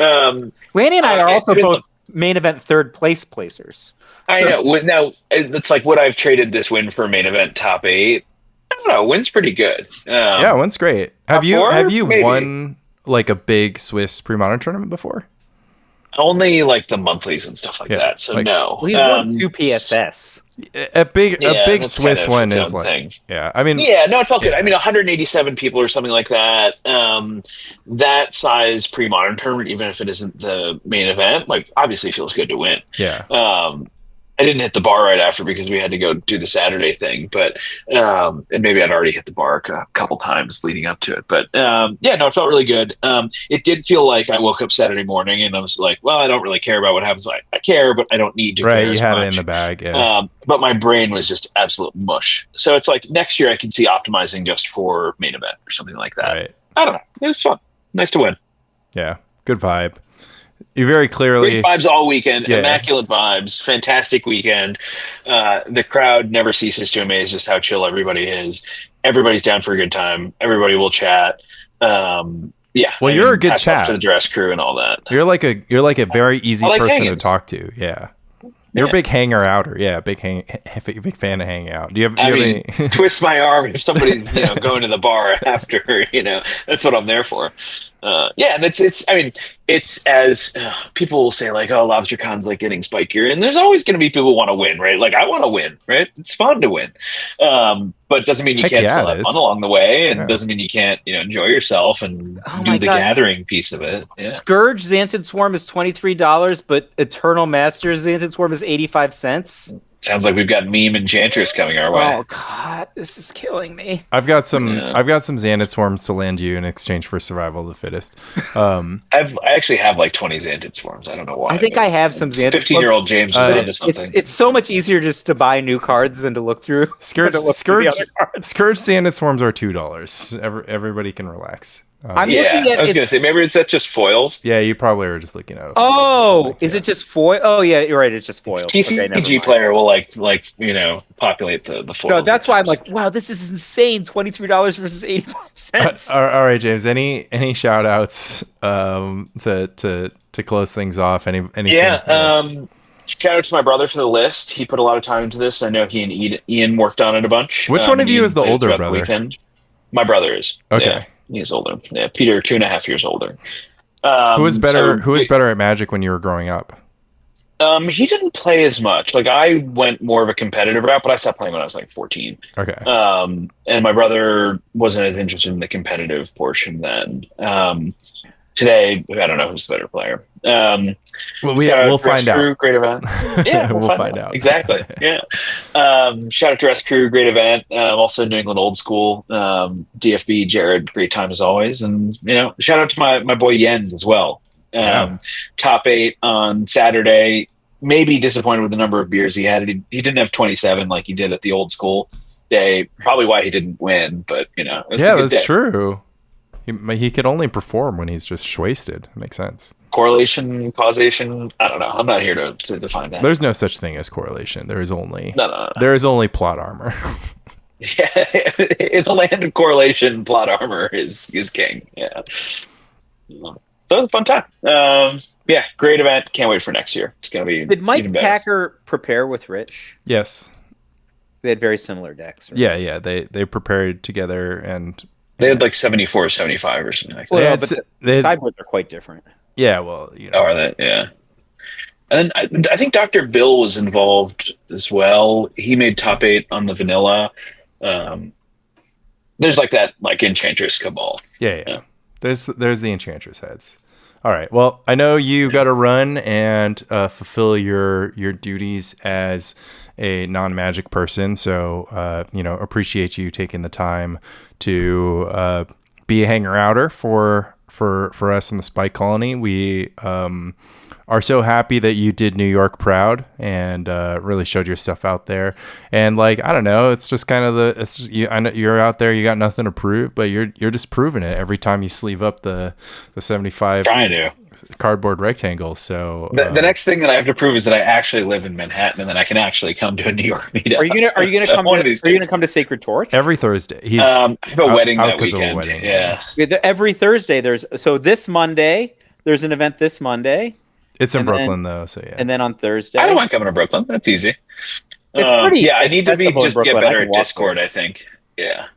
Lanny and I are also I mean, both look, main event third place placers. I So- know. Now it's like, would I've traded this win for main event top 8? I don't know. Win's pretty good. Yeah, one's great. Have top you 4? have you Maybe. won like a big Swiss pre-modern tournament before? Only like the monthlies and stuff like Yeah, that. So like- no. Well, he's won 2 PSS. A big Yeah, that's Swiss kind of one its is own like thing. yeah. I mean Yeah, no, it felt good. Yeah. I mean, 187 people or something like that. That size pre-modern tournament, even if it isn't the main event, like obviously feels good to win. yeah. I didn't hit the bar right after because we had to go do the Saturday thing, but and maybe I'd already hit the bar a couple times leading up to it. But yeah, no, it felt really good. It did feel like I woke up Saturday morning and I was like, well, I don't really care about what happens. I care, but I don't need to Right, care you as had it much. in the bag. Yeah. But my brain was just absolute mush. So it's like next year I can see optimizing just for main event or something like that. Right. I don't know. It was fun. Nice to win. Yeah. Good vibe. You very clearly. Great vibes all weekend. Yeah. Immaculate vibes. Fantastic weekend. The crowd never ceases to amaze just how chill everybody is. Everybody's down for a good time. Everybody will chat. Yeah. Well, you're a good hats off chat. to the dress crew and all that. You're like a very easy I like person to hanging. talk to. Yeah. You're a Yeah. big hanger outer. Yeah, big fan of hanging out. Do you have, I do you mean, have any? twist my arm if somebody's going to the bar after. That's what I'm there for. Yeah, and it's as people will say like, oh, Lobstercon's like getting spikier, and there's always going to be people who want to win, right? Like I want to win, right? It's fun to win, but it doesn't mean you Heck can't yeah, still it have is. fun along the way, and Yeah. doesn't mean you can't enjoy yourself and Oh do my the God. gathering piece of it. Yeah. Scourge Xantid Swarm is $23, but Eternal Masters Xantid Swarm is 85 cents. Sounds like we've got meme Enchantress coming our way. Oh God, this is killing me. I've got some Yeah. Xanad swarms to land you in exchange for survival of the fittest. I actually have like 20 Xantid Swarms. I don't know why. I think but I have some Xantid 15-year-old James was into something. It's so much easier just to buy new cards than to look through. Scourge than to look through the Scourge other cards. Scourge Xanad swarms are $2. Everybody can relax. I'm Yeah, looking at I was it's- going to say, maybe it's just foils. Yeah, you probably were just looking at it. Oh, is it just foil? Oh yeah, you're right. It's just foil. TCG Okay, never mind. player will populate the foils. No, that's why I'm at like, wow, this is insane. $23 versus 85 cents. All right, James. Any shout outs to close things off? Anything? Yeah. Shout out to my brother for the list. He put a lot of time into this. I know he and Ian worked on it a bunch. Which one of you Ian is the played older throughout brother? weekend. My brother is. Okay. Yeah, he's older. Yeah, Peter, 2.5 years older. Who was better? so- Who was better at Magic when you were growing up? He didn't play as much. Like I went more of a competitive route, but I stopped playing when I was like 14. Okay. And my brother wasn't as interested in the competitive portion then. Today, I don't know who's the better player. Well, we'll find Crew, out. great event. Yeah, We'll find out. Exactly. Yeah. Shout out to Rest Crew, great event. Also New England Old School. DFB, Jared, great time as always. And shout out to my boy Jens as well. Yeah. Top 8 on Saturday. Maybe disappointed with the number of beers he had. He didn't have 27 like he did at the Old School day. Probably why he didn't win, but it was a Yeah, good that's day. true. He could only perform when he's just wasted. Makes sense. Correlation, causation. I don't know. I'm not here to define that. There's no such thing as correlation. There is only No. there is only plot armor. Yeah, in a land of correlation, plot armor is king. Yeah. So it was a fun time. Yeah, great event. Can't wait for next year. It's gonna be. Did Mike even better. Packer prepare with Rich? Yes. They had very similar decks. Right? Yeah. They prepared together and They had like 74, 75 or something like that. Well, They had but s- the they had- sideboards are quite different. yeah. Well, Oh, are they? Yeah. And then I think Dr. Bill was involved as well. He made top 8 on the vanilla. There's like that Enchantress cabal. Yeah. There's the Enchantress heads. All right. Well, I know you got to run and fulfill your duties as a non-magic person. So, appreciate you taking the time to be a hanger outer for us in the Spike Colony. We are so happy that you did New York proud and really showed your stuff out there. And like, I don't know, it's just kind of I know you're out there, you got nothing to prove, but you're just proving it every time you sleeve up the 75 Trying to. cardboard rectangles. So The next thing that I have to prove is that I actually live in Manhattan and then I can actually come to a New York meetup. Are you gonna So come? one of these Are you days. gonna come to Sacred Torch? every Thursday, he's I have a wedding out that 'cause of a weekend. wedding, Yeah. Every Thursday this Monday there's an event this Monday. it's in and then- Brooklyn though, so yeah. And then on Thursday, I don't mind coming to Brooklyn. That's easy. It's pretty Yeah, I need to accessible in just Brooklyn. get I better can at walk Discord, I think. Yeah.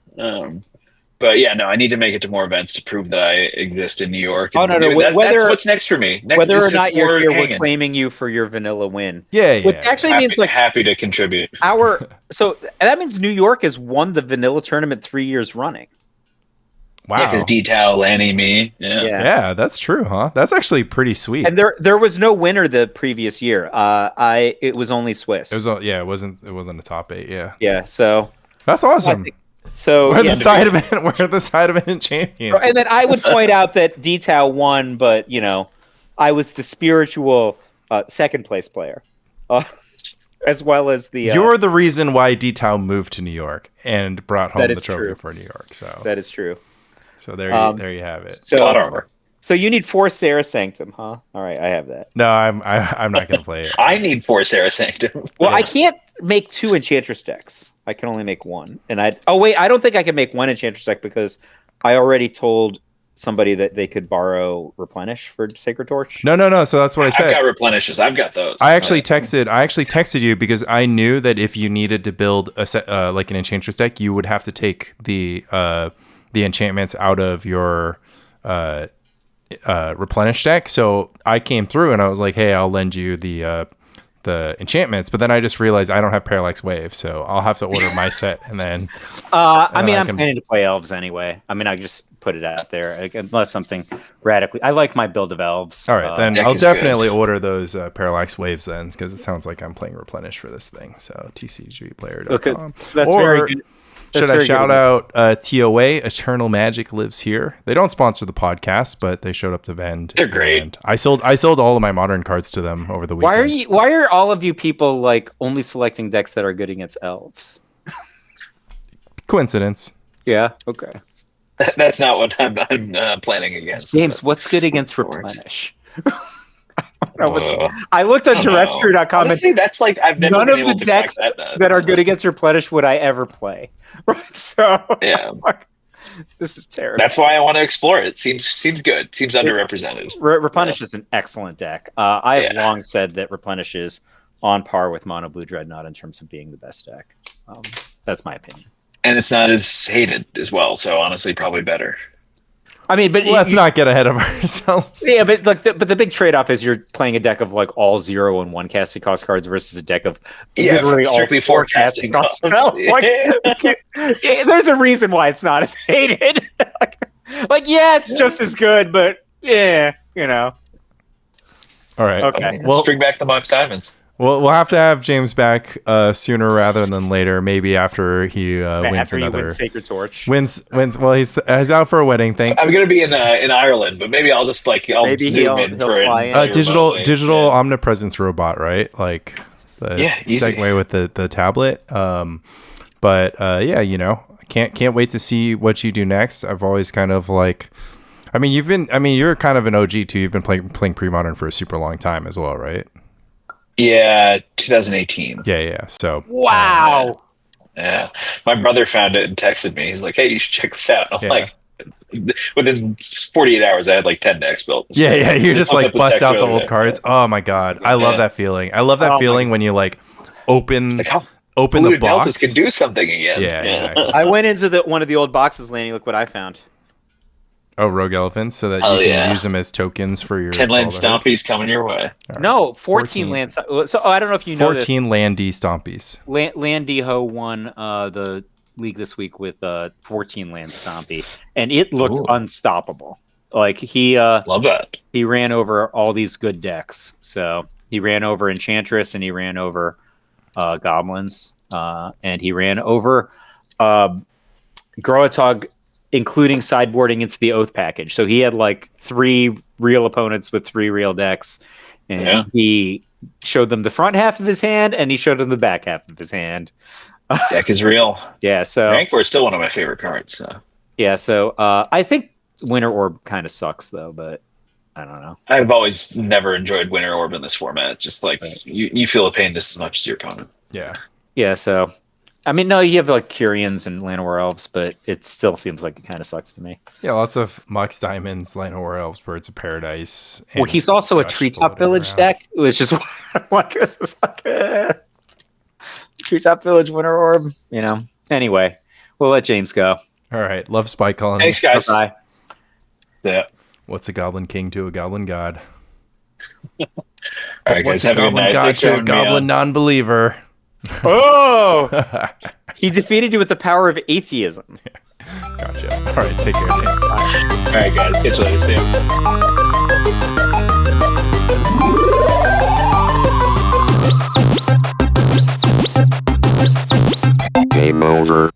But yeah, no, I need to make it to more events to prove that I exist in New York. Oh, no. That's Whether- what's next for me. Next, Whether is or just not you're more here, we're hanging. claiming you for your vanilla win. Yeah, Which yeah. actually happy, means like happy to contribute. so that means New York has won the vanilla tournament 3 years running. Wow. Yeah, because D-Tal, Lanny, me. Yeah. Yeah, that's true, huh? That's actually pretty sweet. And there was no winner the previous year. It was only Swiss. It wasn't a top 8, yeah. Yeah, so That's awesome. so We're yeah. the side event champions. And then I would point out that Detail won, but I was the spiritual second place player, as well as the. You're the reason why D-Tow moved to New York and brought home That the is trophy true. for New York. So That is true. there you have it. Plot armor. So you need 4 Sarah Sanctum, huh? All right, I have that. No, I'm not gonna play it. I need 4 Sarah Sanctum. Well, I can't make 2 Enchantress decks. I can only make 1. And I don't think I can make 1 Enchantress deck because I already told somebody that they could borrow Replenish for Sacred Torch. No. So that's what I said. I've got replenishes. I've got those. I actually texted you because I knew that if you needed to build a set, like an Enchantress deck, you would have to take the enchantments out of your replenish deck. So I came through and I was like, hey, I'll lend you the enchantments, but then I just realized I don't have Parallax Wave, so I'll have to order my set and then. I'm planning to play elves anyway. I just put it out there, like, unless something radically. I like my build of elves. All right, then deck I'll is definitely order those Parallax Waves then, because it sounds like I'm playing Replenish for this thing. So tcgplayer.com. Okay, that's very good. Should I shout out TOA? Eternal Magic lives here. They don't sponsor the podcast, but they showed up to vend. They're great. And I sold all of my modern cards to them over the weekend. Why are all of you people like only selecting decks that are good against elves? Coincidence. Yeah. Okay. That's not what I'm planning against. James, what's good against Replenish? Whoa. I looked on I don't know. terrestrial.com and Honestly, that's like I've never none been of able the to decks crack that are good against Replenish would I ever play. Right. So Yeah. this is terrible. That's why I want to explore it. Seems good. Seems underrepresented. Replenish is an excellent deck. I have Yeah. long said that Replenish is on par with Mono Blue Dreadnought in terms of being the best deck. That's my opinion. And it's not as hated as well, so honestly, probably better. But Let's not get ahead of ourselves. Yeah, but the big trade-off is you're playing a deck of like all 0 and 1 casting cost cards versus a deck of literally all strictly 4 casting cost spells. Like, there's a reason why it's not as hated. It's just as good, but yeah, All right. Okay. Well, Bring back the Mox Diamonds. we'll have to have James back sooner rather than later. Maybe after he wins after you another. win Sacred Torch. Wins. Well, he's out for a wedding thing. I'm gonna be in Ireland, but maybe I'll just Maybe zoom in he'll for fly it. in. Digital omnipresence robot, right? Like the easy. segue with the tablet. But can't wait to see what you do next. I've always kind of like, you're kind of an OG too. You've been playing pre-modern for a super long time as well, right? Yeah, 2018. Yeah. So Wow. Yeah, my brother found it and texted me. He's like, "Hey, you should check this out." I'm Yeah. like, within 48 hours, I had like 10 decks built. yeah, you just like bust out the old card. cards. Oh my god, I love that feeling. I love that feeling when you like open Like how open the Blue box. Deltas can do something again. Yeah, exactly. I went into one of the old boxes, Lanny. Look what I found. Oh, rogue elephants, so that Oh, you can yeah. use them as tokens for your 10 land all the stompies coming your way. No, 14. 14 land. So I don't know if you know 14 landy stompies. this. Landiho won the league this week with 14 land stompy, and it looked Ooh. unstoppable. Like he Love that. he ran over all these good decks. So he ran over Enchantress and he ran over Goblins, and he ran over Groatog, including sideboarding into the Oath package. So he had like 3 real opponents with 3 real decks, And he showed them the front half of his hand, and he showed them the back half of his hand. Deck is real. Yeah, so Rancor is still one of my favorite cards. So. yeah, so I think Winter Orb kind of sucks though, but I don't know. I've always never enjoyed Winter Orb in this format. Just like you feel a pain just as much as your opponent. Yeah. Yeah, so I mean, no, you have like Kyrians and Llanowar Elves, but it still seems like it kind of sucks to me. Yeah, lots of Mox Diamonds, Llanowar Elves, Birds of Paradise. Well, he's also a Treetop Village deck, which is what this is like. Treetop Village, Winter Orb, you know. Anyway, we'll let James go. All right. Love Spike Colony. Thanks, guys. Bye. Yeah. What's a Goblin King to a Goblin God? All right, What's guys. a Have a good Goblin night. God Thanks for to a having me Goblin on. non-believer? Oh! He defeated you with the power of atheism. Gotcha. All right. Take care, James. All right, guys. Catch you later. See you. Game over.